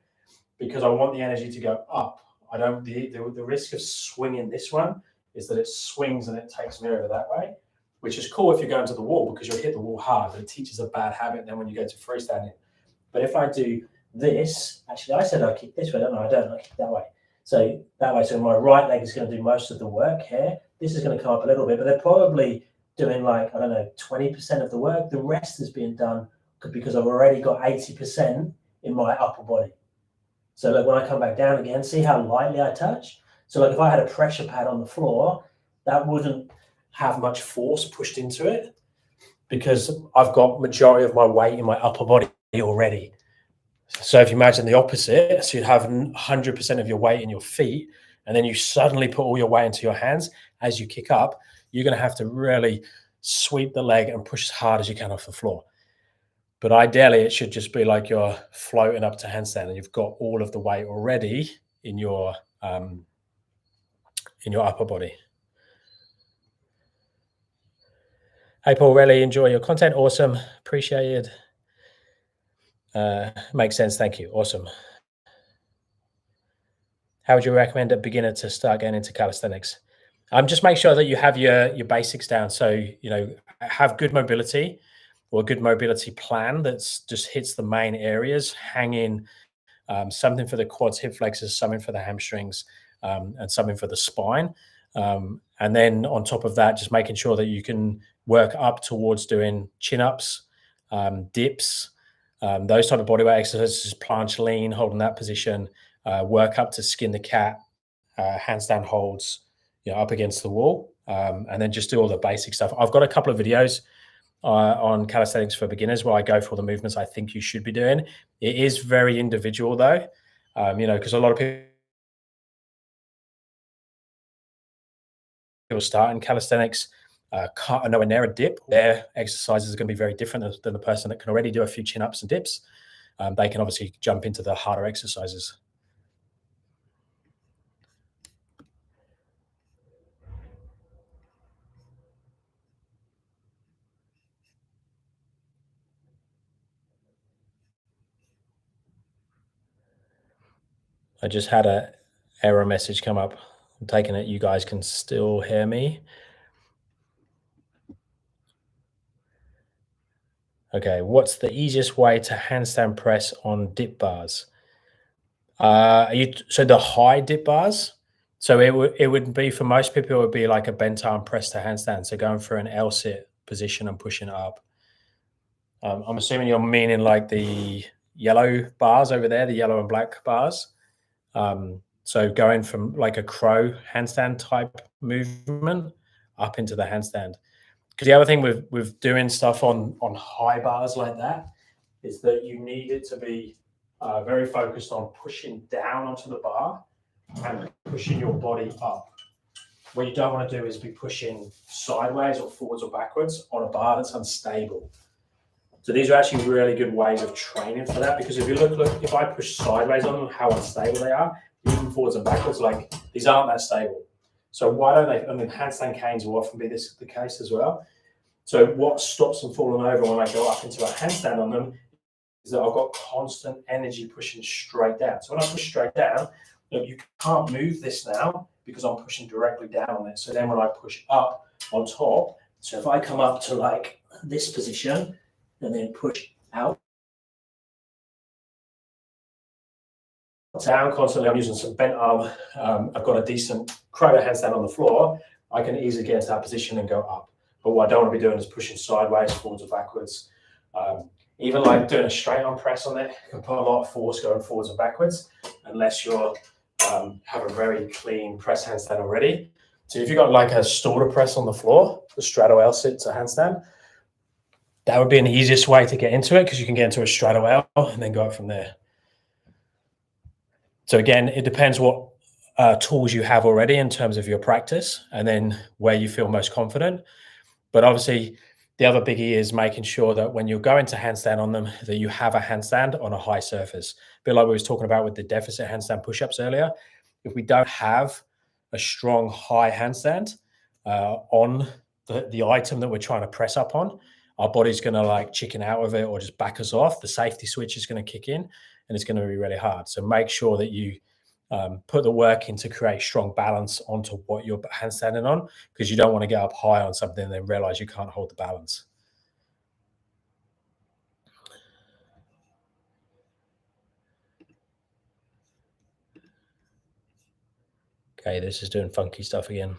because I want the energy to go up. I don't, the risk of swinging this one is that it swings and it takes me over that way, which is cool if you're going to the wall because you'll hit the wall hard, but it teaches a bad habit then when you go to freestanding. But if I do this, actually I said I kick this way, don't I? I don't, I kick that way. So that way, so my right leg is going to do most of the work here. This is going to come up a little bit, but they're probably doing like, I don't know, 20% of the work. The rest is being done because I've already got 80% in my upper body. So like when I come back down again, see how lightly I touch? So like if I had a pressure pad on the floor, that wouldn't have much force pushed into it because I've got majority of my weight in my upper body already. So if you imagine the opposite, so you'd have 100% of your weight in your feet, and then you suddenly put all your weight into your hands as you kick up, you're going to have to really sweep the leg and push as hard as you can off the floor. But ideally, it should just be like you're floating up to handstand and you've got all of the weight already in your upper body. Hey, Paul, really enjoy your content. Awesome. Appreciated. Makes sense. Thank you. Awesome. How would you recommend a beginner to start getting into calisthenics? Just make sure that you have your basics down. So, you know, have good mobility or a good mobility plan that's just hits the main areas, hang in something for the quads, hip flexors, something for the hamstrings, and something for the spine. And then on top of that, just making sure that you can work up towards doing chin-ups, dips, those type of bodyweight exercises, planche lean, holding that position, work up to skin the cat, handstand holds, you know, up against the wall, and then just do all the basic stuff. I've got a couple of videos on calisthenics for beginners where I go for the movements I think you should be doing. It is very individual though, you know, because a lot of people start in calisthenics, can't nowhere near a dip. Their exercises are going to be very different than the person that can already do a few chin-ups and dips. They can obviously jump into the harder exercises. I just had an error message come up. I'm taking it you guys can still hear me. Okay, what's the easiest way to handstand press on dip bars? So the high dip bars? So it would be, for most people, it would be like a bent arm press to handstand. So going through an L-sit position and pushing it up. I'm assuming you're meaning like the yellow bars over there, the yellow and black bars. So going from like a crow handstand type movement up into the handstand. Because the other thing with doing stuff on high bars like that is that you need it to be very focused on pushing down onto the bar and pushing your body up. What you don't want to do is be pushing sideways or forwards or backwards on a bar that's unstable. So these are actually really good ways of training for that, because if you look, if I push sideways on them, how unstable they are, even forwards and backwards, like these aren't that stable. So why don't they, I mean, handstand canes will often be the case as well. So what stops them falling over when I go up into a handstand on them is that I've got constant energy pushing straight down. So when I push straight down, look, you can't move this now because I'm pushing directly down on it. So then when I push up on top, so if I come up to like this position and then push out, down constantly, I'm using some bent arm. I've got a decent crow handstand on the floor. I can easily get into that position and go up. But what I don't want to be doing is pushing sideways, forwards or backwards. Even like doing a straight arm press on it, you can put a lot of force going forwards and backwards unless you're have a very clean press handstand already. So if you've got like a starter press on the floor, the straddle L sit to handstand, that would be an easiest way to get into it, because you can get into a straddle L and then go up from there. So again, it depends what tools you have already in terms of your practice and then where you feel most confident. But obviously, the other biggie is making sure that when you're going to handstand on them, that you have a handstand on a high surface. A bit like we was talking about with the deficit handstand push-ups earlier. If we don't have a strong high handstand on the item that we're trying to press up on, our body's going to like chicken out of it or just back us off. The safety switch is going to kick in and it's going to be really hard. So make sure that you put the work in to create strong balance onto what you're handstanding on, because you don't want to get up high on something and then realize you can't hold the balance. Okay, this is doing funky stuff again.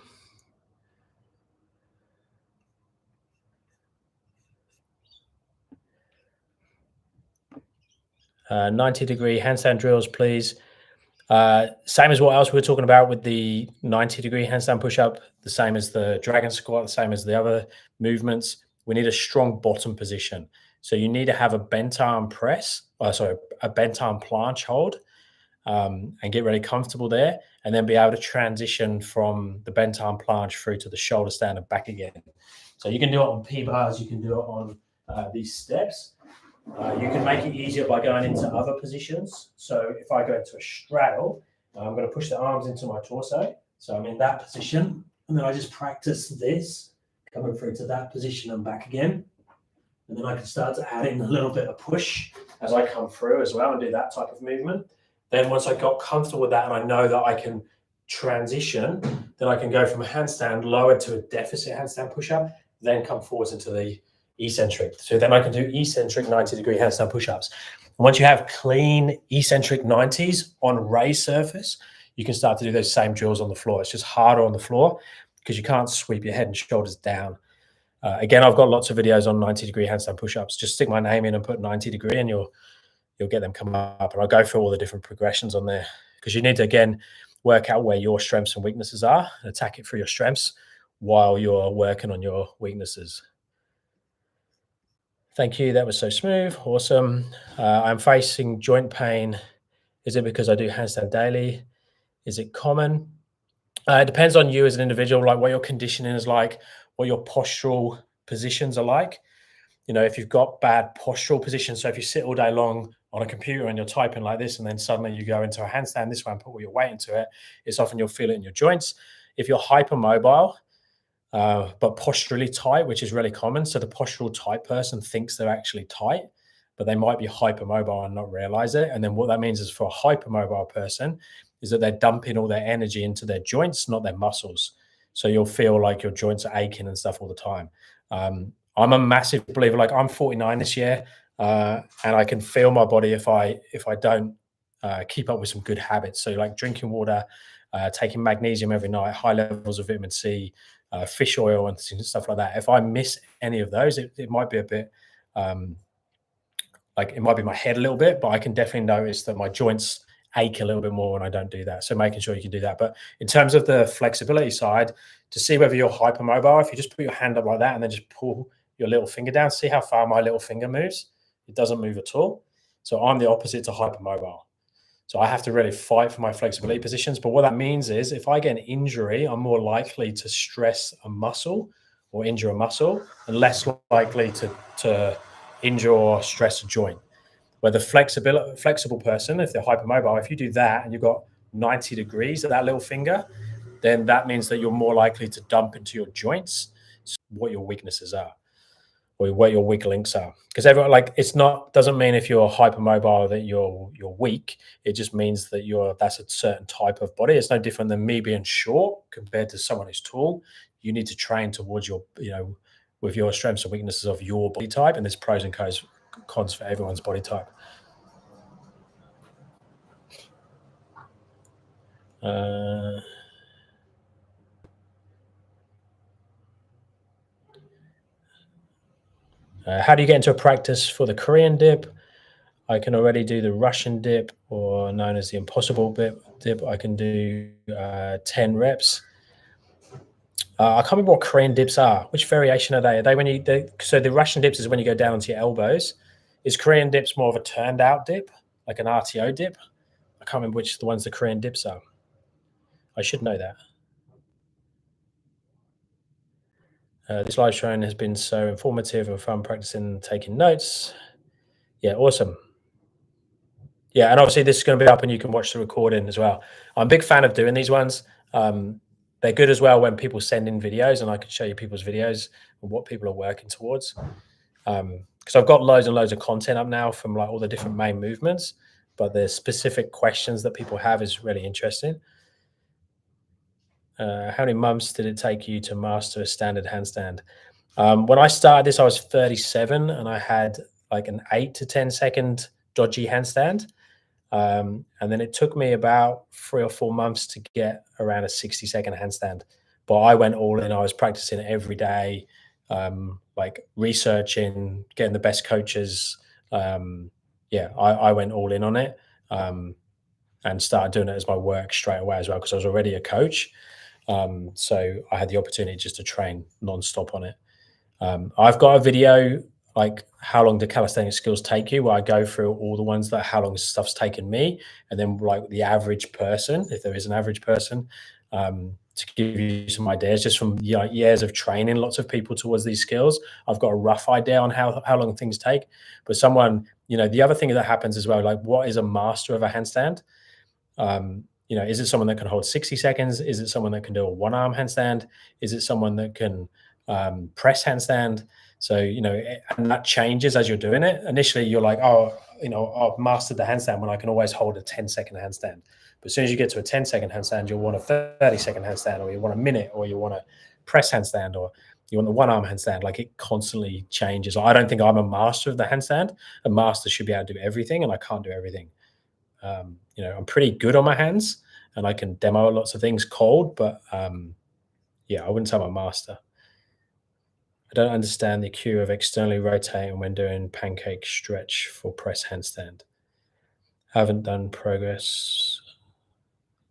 Uh, 90-degree handstand drills, please. Same as what else we were talking about with the 90-degree handstand push-up, the same as the dragon squat, the same as the other movements. We need a strong bottom position. So you need to have a bent arm press, a bent arm planche hold, and get really comfortable there, and then be able to transition from the bent arm planche through to the shoulder stand and back again. So you can do it on P-bars, you can do it on these steps. You can make it easier by going into other positions. So if I go into a straddle, I'm going to push the arms into my torso. So I'm in that position, and then I just practice this, coming through to that position and back again. And then I can start to add in a little bit of push as I come through as well and do that type of movement. Then once I got comfortable with that and I know that I can transition, then I can go from a handstand lower to a deficit handstand push-up, then come forwards into the eccentric. So then I can do eccentric 90-degree handstand push-ups. Once you have clean eccentric 90s on raised surface, you can start to do those same drills on the floor. It's just harder on the floor because you can't sweep your head and shoulders down. Again, I've got lots of videos on 90-degree handstand push-ups. Just stick my name in and put 90-degree and you'll get them come up. And I'll go through all the different progressions on there, because you need to, again, work out where your strengths and weaknesses are and attack it through your strengths while you're working on your weaknesses. Thank you. That was so smooth. Awesome. I'm facing joint pain. Is it because I do handstand daily? Is it common? It depends on you as an individual, like what your conditioning is like, what your postural positions are like. You know, if you've got bad postural positions, so if you sit all day long on a computer and you're typing like this, and then suddenly you go into a handstand this way and put all your weight into it, it's often you'll feel it in your joints. If you're hypermobile, but posturally tight, which is really common. So the postural tight person thinks they're actually tight, but they might be hypermobile and not realize it. And then what that means is, for a hypermobile person, is that they're dumping all their energy into their joints, not their muscles. So you'll feel like your joints are aching and stuff all the time. I'm a massive believer. Like, I'm 49 this year, and I can feel my body if I don't keep up with some good habits. So like drinking water, taking magnesium every night, high levels of vitamin C, fish oil and stuff like that. If I miss any of those, it might be a bit like, it might be my head a little bit, but I can definitely notice that my joints ache a little bit more when I don't do that. So making sure you can do that. But in terms of the flexibility side, to see whether you're hypermobile, if you just put your hand up like that and then just pull your little finger down, see how far my little finger moves. It doesn't move at all. So I'm the opposite to hypermobile. So I have to really fight for my flexibility positions. But what that means is, if I get an injury, I'm more likely to stress a muscle or injure a muscle, and less likely to injure or stress a joint. Where the flexible person, if they're hypermobile, if you do that and you've got 90 degrees of that little finger, then that means that you're more likely to dump into your joints what your weaknesses are, or what your weak links are. Because everyone, like, doesn't mean if you're hypermobile that you're weak. It just means that that's a certain type of body. It's no different than me being short compared to someone who's tall. You need to train towards with your strengths and weaknesses of your body type, and there's pros and cons for everyone's body type. How do you get into a practice for the Korean dip? I can already do the Russian dip, or known as the impossible dip. I can do 10 reps. I can't remember what Korean dips are. Which variation are they? Are they so the Russian dips is when you go down onto your elbows. Is Korean dips more of a turned out dip, like an RTO dip? I can't remember which the ones the Korean dips are. I should know that. This live showing has been so informative and fun practicing and taking notes. Yeah, awesome. Yeah, and obviously this is going to be up and you can watch the recording as well. I'm a big fan of doing these ones. They're good as well when people send in videos and I can show you people's videos and what people are working towards. Because I've got loads and loads of content up now from like all the different main movements, but the specific questions that people have is really interesting. How many months did it take you to master a standard handstand? When I started this, I was 37 and I had like an 8 to 10 second dodgy handstand. And then it took me about 3 or 4 months to get around a 60-second handstand. But I went all in. I was practicing every day, like researching, getting the best coaches. I went all in on it and started doing it as my work straight away as well because I was already a coach. So I had the opportunity just to train nonstop on it. I've got a video like how long do calisthenics skills take you, where I go through all the ones that how long stuff's taken me, and then like the average person, if there is an average person, to give you some ideas just from years of training lots of people towards these skills. I've got a rough idea on how long things take. But someone, the other thing that happens as well, like what is a master of a handstand? Is it someone that can hold 60 seconds? Is it someone that can do a one-arm handstand? Is it someone that can press handstand? So, and that changes as you're doing it. Initially, you're like, I've mastered the handstand when I can always hold a 10-second handstand. But as soon as you get to a 10-second handstand, you'll want a 30-second handstand, or you want a minute, or you want a press handstand, or you want the one-arm handstand. Like it constantly changes. I don't think I'm a master of the handstand. A master should be able to do everything, and I can't do everything. I'm pretty good on my hands, and I can demo lots of things cold, but I wouldn't say I'm a master. I don't understand the cue of externally rotating when doing pancake stretch for press handstand. Haven't done progress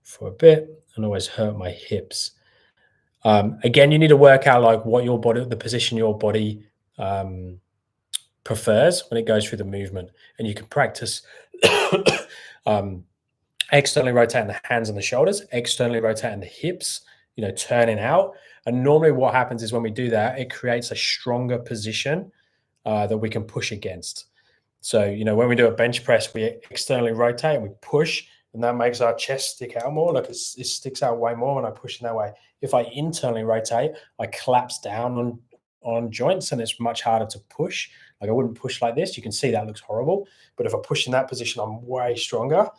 for a bit and always hurt my hips. Again, you need to work out like what your body, the position your body prefers when it goes through the movement, and you can practice externally rotating the hands and the shoulders, externally rotating the hips, turning out. And normally what happens is when we do that, it creates a stronger position that we can push against. So, when we do a bench press, we externally rotate and we push, and that makes our chest stick out more. Like it sticks out way more when I push in that way. If I internally rotate, I collapse down on joints, and it's much harder to push. Like I wouldn't push like this. You can see that looks horrible. But if I push in that position, I'm way stronger.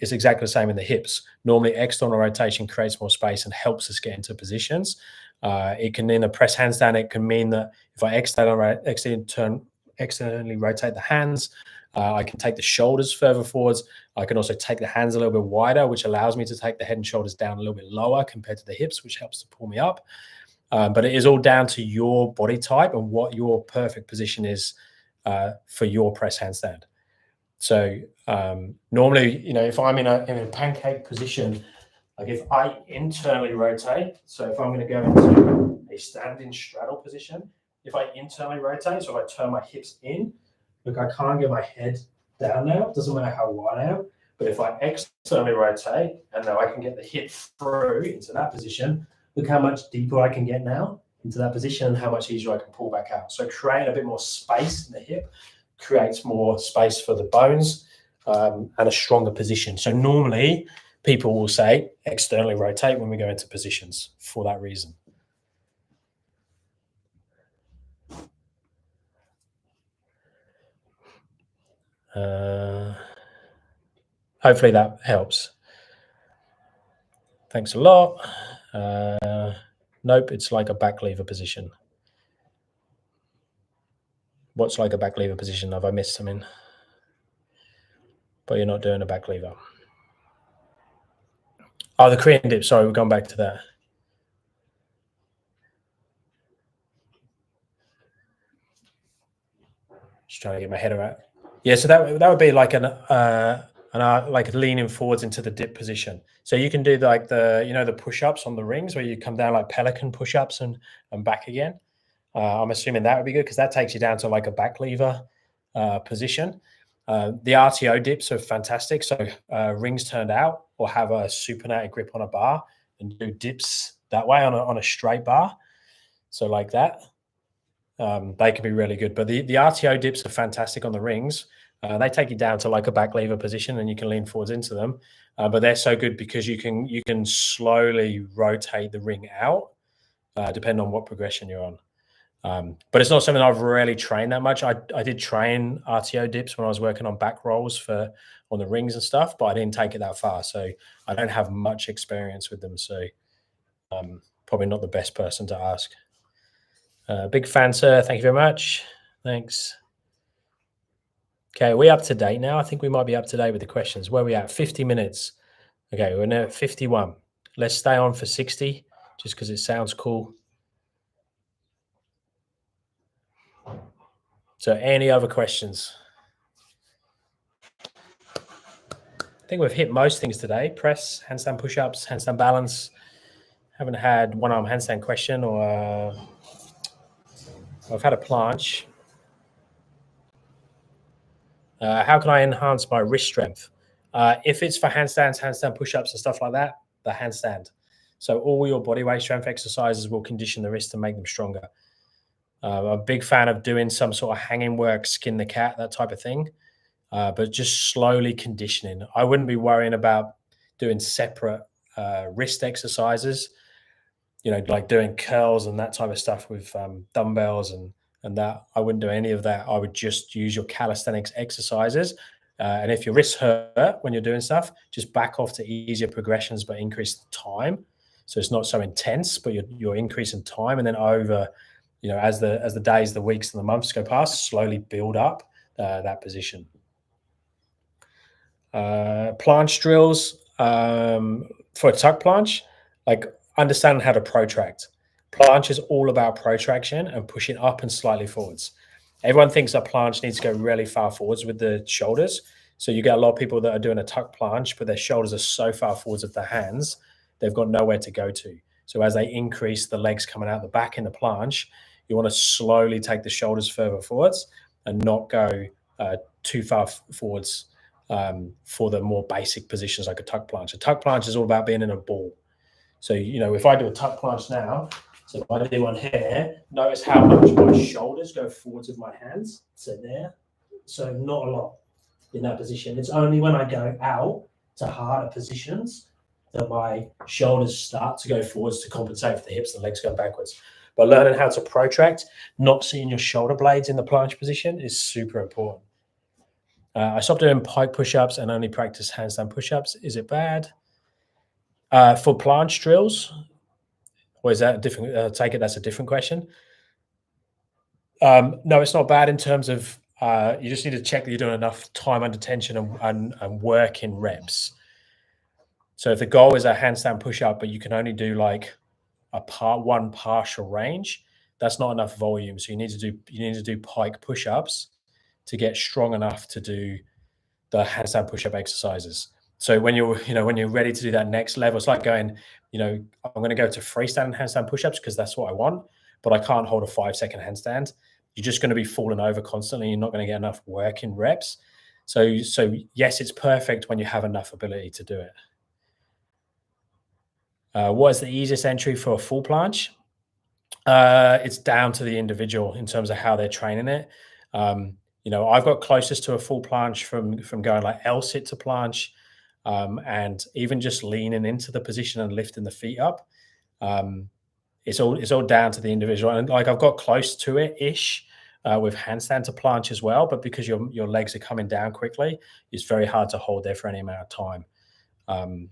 It's exactly the same in the hips. Normally, external rotation creates more space and helps us get into positions. It can, in a press handstand, it can mean that if I externally rotate the hands, I can take the shoulders further forwards. I can also take the hands a little bit wider, which allows me to take the head and shoulders down a little bit lower compared to the hips, which helps to pull me up. But it is all down to your body type and what your perfect position is for your press handstand. So normally, if I'm in a pancake position, like if I internally rotate, so if I'm going to go into a standing straddle position, if I internally rotate, so if I turn my hips in, look, I can't get my head down now. It doesn't matter how wide I am. But if I externally rotate, and now I can get the hip through into that position, look how much deeper I can get now into that position and how much easier I can pull back out. So create a bit more space in the hip, creates more space for the bones and a stronger position. So normally people will say externally rotate when we go into positions for that reason. Hopefully that helps. Thanks a lot. Nope, it's like a back lever position. What's like a back lever position? Have I missed something? But you're not doing a back lever. Oh, the Korean dip. Sorry, we're going back to that. Just trying to get my head around. Yeah, so that would be like like leaning forwards into the dip position. So you can do like the push-ups on the rings where you come down like pelican push-ups and back again. I'm assuming that would be good because that takes you down to like a back lever position. The RTO dips are fantastic. So rings turned out, or have a supinated grip on a bar and do dips that way on a straight bar. So like that, they can be really good. But the RTO dips are fantastic on the rings. They take you down to like a back lever position, and you can lean forwards into them. But they're so good because you can slowly rotate the ring out, depending on what progression you're on. But it's not something I've really trained that much. I did train RTO dips when I was working on back rolls on the rings and stuff, but I didn't take it that far. So I don't have much experience with them. So probably not the best person to ask. Big fan, sir. Thank you very much. Thanks. Okay, are we up to date now? I think we might be up to date with the questions. Where are we at? 50 minutes. Okay, we're now at 51. Let's stay on for 60 just because it sounds cool. So any other questions? I think we've hit most things today. Press, handstand push-ups, handstand balance. Haven't had one-arm handstand question, or I've had a planche. How can I enhance my wrist strength? If it's for handstands, handstand push-ups and stuff like that, the handstand. So all your body weight strength exercises will condition the wrist and make them stronger. I'm a big fan of doing some sort of hanging work, skin the cat, that type of thing. But just slowly conditioning. I wouldn't be worrying about doing separate wrist exercises, like doing curls and that type of stuff with dumbbells and that. I wouldn't do any of that. I would just use your calisthenics exercises. And if your wrists hurt when you're doing stuff, just back off to easier progressions, but increase the time. So it's not so intense, but you're increasing time. And then over, as the days, the weeks, and the months go past, slowly build up that position. Planche drills for a tuck planche, like understand how to protract. Planche is all about protraction and pushing up and slightly forwards. Everyone thinks a planche needs to go really far forwards with the shoulders. So you get a lot of people that are doing a tuck planche, but their shoulders are so far forwards of their hands, they've got nowhere to go to. So as they increase the legs coming out the back in the planche, you want to slowly take the shoulders further forwards and not go too far forwards for the more basic positions like a tuck planche. A tuck planche is all about being in a ball. So, if I do a tuck planche now, so if I do one here, notice how much my shoulders go forwards with my hands. So there. So not a lot in that position. It's only when I go out to harder positions that my shoulders start to go forwards to compensate for the hips and legs going backwards. But learning how to protract, not seeing your shoulder blades in the planche position is super important. I stopped doing pike push-ups and only practice handstand push-ups. Is it bad? For planche drills, or is that different? Take it that's a different question. No, it's not bad in terms of you just need to check that you're doing enough time under tension and work in reps. So if the goal is a handstand push-up, but you can only do like one partial range, that's not enough volume. So you need to do pike push-ups to get strong enough to do the handstand push-up exercises. So when you're ready to do that next level, it's like going, I'm going to go to freestanding handstand push-ups because that's what I want, but I can't hold a 5-second handstand. You're just going to be falling over constantly. You're not going to get enough work in reps. So yes, it's perfect when you have enough ability to do it. What is the easiest entry for a full planche? It's down to the individual in terms of how they're training it. I've got closest to a full planche from going like L-sit to planche, and even just leaning into the position and lifting the feet up. It's all down to the individual. And like I've got close to it ish with handstand to planche as well, but because your legs are coming down quickly, it's very hard to hold there for any amount of time. I'm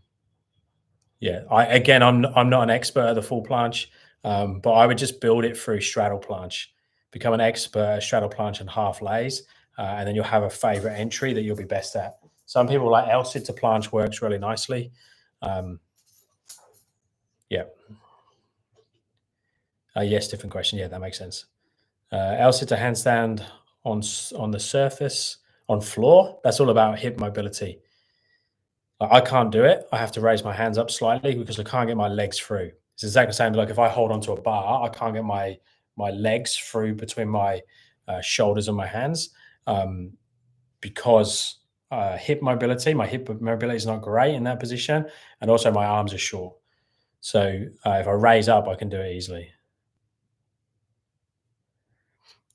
not an expert at the full planche, but I would just build it through straddle planche. Become an expert at straddle planche and half lays, and then you'll have a favorite entry that you'll be best at. Some people like L-sit to planche works really nicely. Yes, different question. Yeah, that makes sense. L-sit to handstand on the surface, on floor, that's all about hip mobility. I can't do it. I have to raise my hands up slightly because I can't get my legs through. It's exactly the same. Like if I hold onto a bar, I can't get my legs through between my shoulders and my hands. because my hip mobility is not great in that position, and also my arms are short. So if I raise up, I can do it easily.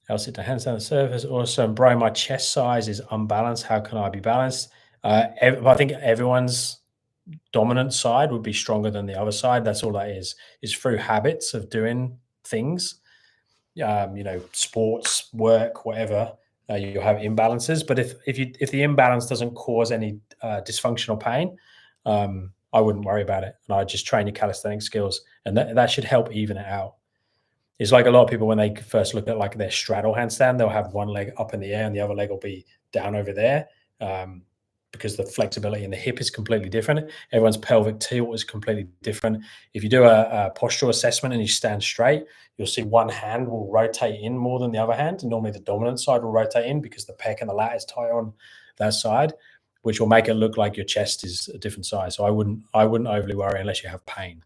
I'll sit to handstand the surface. Awesome. Bro, my chest size is unbalanced. How can I be balanced? I think everyone's dominant side would be stronger than the other side. That's all that is through habits of doing things, sports, work, whatever. You'll have imbalances. But if the imbalance doesn't cause any dysfunctional pain, I wouldn't worry about it. And I'd just train your calisthenic skills, and that should help even it out. It's like a lot of people, when they first look at like their straddle handstand, they'll have one leg up in the air and the other leg will be down over there, because the flexibility in the hip is completely different. Everyone's pelvic tilt is completely different. If you do a postural assessment and you stand straight, you'll see one hand will rotate in more than the other hand. And normally the dominant side will rotate in because the pec and the lat is tight on that side, which will make it look like your chest is a different size. So I wouldn't overly worry unless you have pain.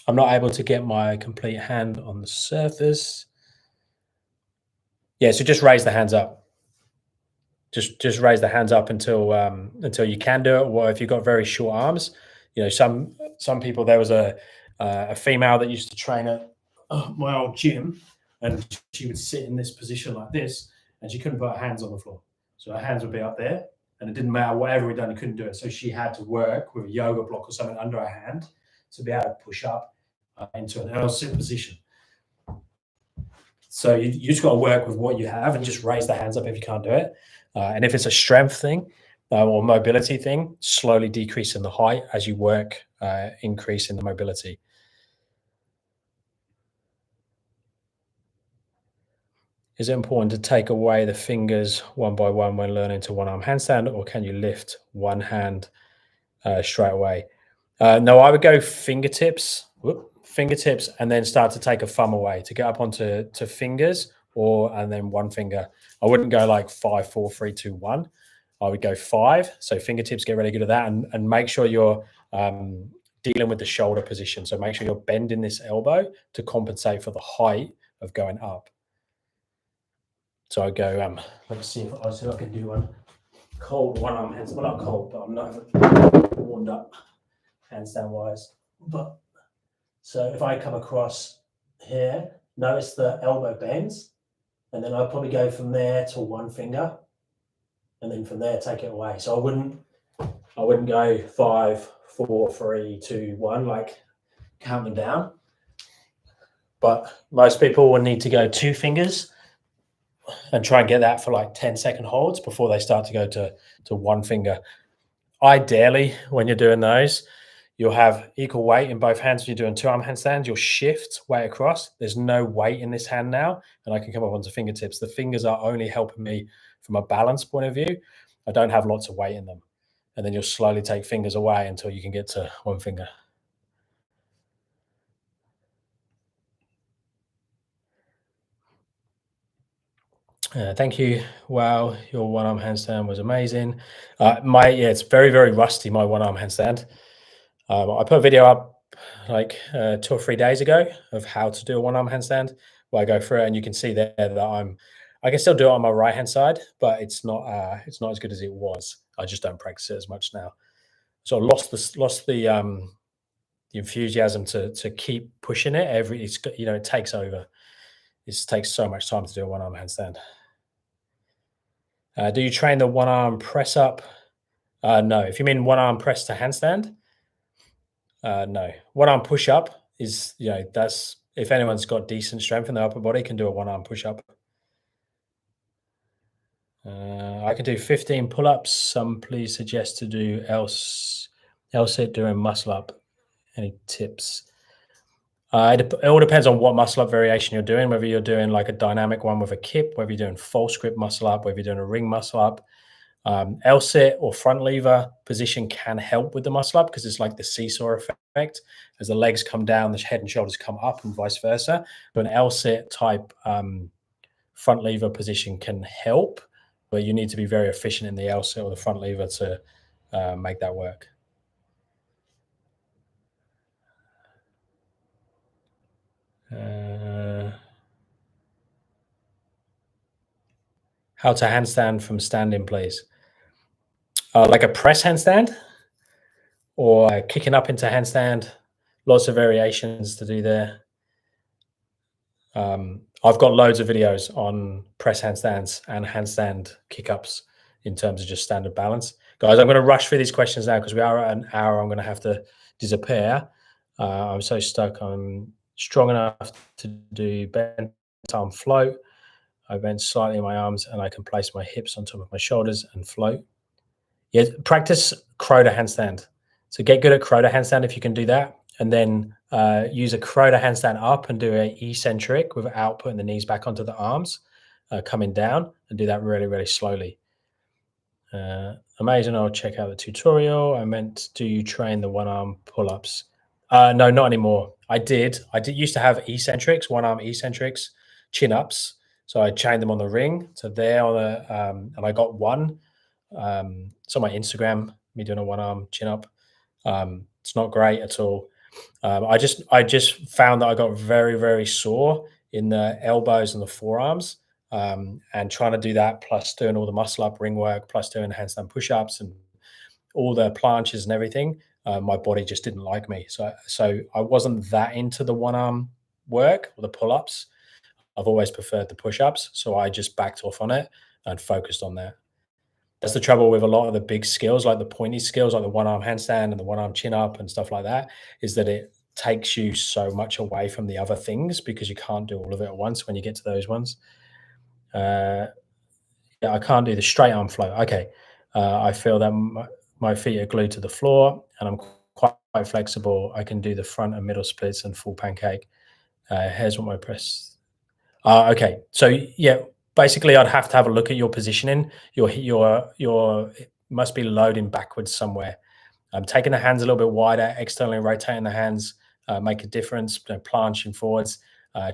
I'm not able to get my complete hand on the surface. Yeah, so just raise the hands up. Just raise the hands up until you can do it. Or if you've got very short arms, some people. There was a female that used to train at my old gym, and she would sit in this position like this, and she couldn't put her hands on the floor. So her hands would be up there, and it didn't matter whatever we'd done, you couldn't do it. So she had to work with a yoga block or something under her hand to be able to push up into an L-sit position. So you just got to work with what you have and just raise the hands up if you can't do it. And if it's a strength thing or mobility thing, slowly decrease in the height as you work, increase in the mobility. Is it important to take away the fingers one by one when learning to one-arm handstand, or can you lift one hand straight away? No, I would go fingertips, and then start to take a thumb away to get up onto fingers, and then one finger. I wouldn't go like 5, 4, 3, 2, 1. I would go 5. So fingertips, get really good at that, and make sure you're dealing with the shoulder position. So make sure you're bending this elbow to compensate for the height of going up. So I go, let's see if I can do one cold one-arm handstand. Well, not cold, but I'm not warmed up handstand wise. But so if I come across here, notice the elbow bends, and then I'll probably go from there to one finger, and then from there take it away. So I wouldn't go 5, 4, 3, 2, 1, like counting down. But most people will need to go 2 fingers and try and get that for like 10-second holds before they start to go to one finger. Ideally, when you're doing those, you'll have equal weight in both hands. When you're doing 2-arm handstands, you'll shift weight across. There's no weight in this hand now, and I can come up onto fingertips. The fingers are only helping me from a balance point of view. I don't have lots of weight in them. And then you'll slowly take fingers away until you can get to one finger. Thank you. Wow, your one-arm handstand was amazing. It's very, very rusty, my one-arm handstand. I put a video up like 2 or 3 days ago of how to do a one-arm handstand, where I go through it, and you can see there that I can still do it on my right-hand side, but it's not as good as it was. I just don't practice it as much now. So I lost the enthusiasm to keep pushing it. It takes over. It takes so much time to do a one-arm handstand. Do you train the one-arm press up? No. If you mean one-arm press to handstand, no. One-arm push up is, that's if anyone's got decent strength in the upper body, can do a one-arm push up. I can do 15 pull-ups. Some please suggest to do L-sit during muscle up. Any tips? It all depends on what muscle up variation you're doing, whether you're doing like a dynamic one with a kip, whether you're doing false grip muscle up, whether you're doing a ring muscle up. L-sit or front lever position can help with the muscle up because it's like the seesaw effect. As the legs come down, the head and shoulders come up and vice versa. But an L-sit type front lever position can help, but you need to be very efficient in the L-sit or the front lever to make that work. How to handstand from standing, please. Like a press handstand or kicking up into handstand. Lots of variations to do there. I've got loads of videos on press handstands and handstand kick-ups in terms of just standard balance. Guys, I'm going to rush through these questions now because we are at an hour. I'm going to have to disappear. I'm so stuck. I'm strong enough to do bent arm float. I bend slightly in my arms and I can place my hips on top of my shoulders and float. Yeah, practice crow to handstand. So get good at crow to handstand if you can do that. And then use a crow to handstand up and do an eccentric without putting the knees back onto the arms, coming down, and do that really, really slowly. Amazing. I'll check out the tutorial. I meant, do you train the one arm pull-ups? No, not anymore. I did used to have eccentrics, one arm eccentrics, chin ups. So I chained them on the ring. So there on the, and I got one. It's on my Instagram, me doing a one arm chin up. It's not great at all. I just found that I got very, very sore in the elbows and the forearms. And trying to do that, plus doing all the muscle up ring work, plus doing handstand push-ups and all the planches and everything, my body just didn't like me. So I wasn't that into the one arm work or the pull-ups. I've always preferred the push-ups. So I just backed off on it and focused on that. That's the trouble with a lot of the big skills, like the pointy skills, like the one arm handstand and the one arm chin up and stuff like that, is that it takes you so much away from the other things because you can't do all of it at once when you get to those ones. Yeah, I can't do the straight arm float. Okay. I feel that my feet are glued to the floor and I'm quite flexible. I can do the front and middle splits and full pancake. Here's what my press. Okay. So yeah, basically I'd have to have a look at your positioning. Your must be loading backwards somewhere. Taking the hands a little bit wider, externally rotating the hands, make a difference. Planching forwards,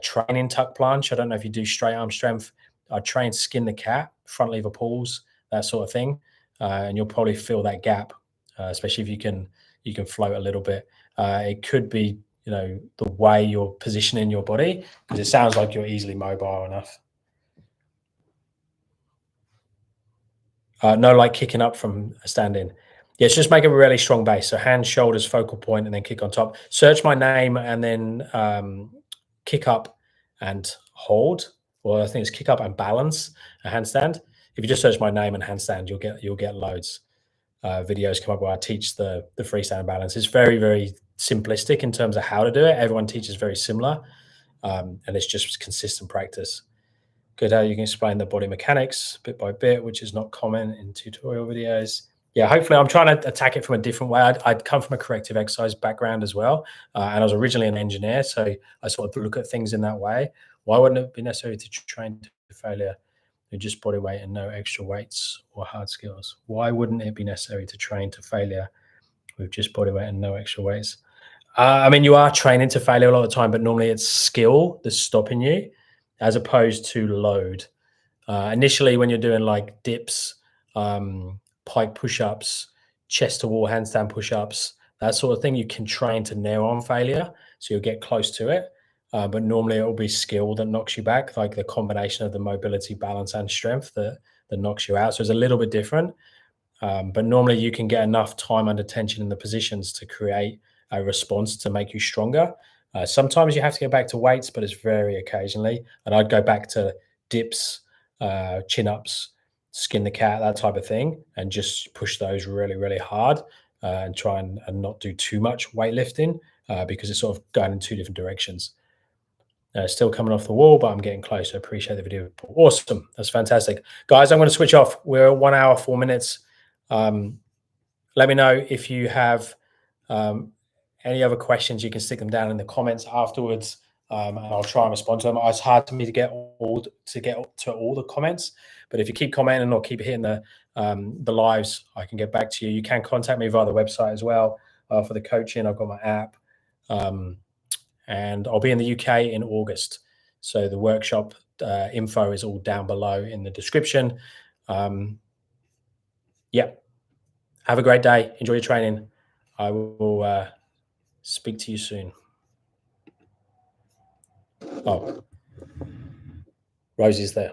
training tuck planche. I don't know if you do straight arm strength. I train skin the cat, front lever pulls, that sort of thing, and you'll probably feel that gap, especially if you can float a little bit. It could be the way you're positioning your body because it sounds like you're easily mobile enough. No, like kicking up from a stand-in. Yeah, it's just make a really strong base. So hands, shoulders, focal point, and then kick on top. Search my name and then kick up and hold. Well, I think it's kick up and balance a handstand. If you just search my name and handstand, you'll get loads. Videos come up where I teach the freestanding balance. It's very, very simplistic in terms of how to do it. Everyone teaches very similar, and it's just consistent practice. Good how you can explain the body mechanics bit by bit, which is not common in tutorial videos. Yeah, hopefully I'm trying to attack it from a different way. I'd come from a corrective exercise background as well, and I was originally an engineer, so I sort of look at things in that way. Why wouldn't it be necessary to train to failure with just body weight and no extra weights or hard skills? Why wouldn't it be necessary to train to failure with just body weight and no extra weights? I mean, you are training to failure a lot of the time, but normally it's skill that's stopping you as opposed to load. Initially, when you're doing like dips, pike push-ups, chest to wall handstand push-ups, that sort of thing, you can train to nail on failure. So you'll get close to it. But normally it will be skill that knocks you back, like the combination of the mobility, balance, and strength that knocks you out. So it's a little bit different. But normally you can get enough time under tension in the positions to create a response to make you stronger. Sometimes you have to get back to weights, but it's very occasionally. And I'd go back to dips, chin ups, skin the cat, that type of thing, and just push those really, really hard and try and not do too much weightlifting because it's sort of going in two different directions. Still coming off the wall, but I'm getting close. I appreciate the video. Awesome. That's fantastic. Guys, I'm going to switch off. We're 1 hour, 4 minutes. Let me know if you have any other questions. You can stick them down in the comments afterwards, and I'll try and respond to them. It's hard for me to get to all the comments, but if you keep commenting or keep hitting the lives, I can get back to you. You can contact me via the website as well for the coaching. I've got my app, and I'll be in the UK in August. So the workshop info is all down below in the description. Yeah. Have a great day. Enjoy your training. I will speak to you soon. Oh, Rosie's there.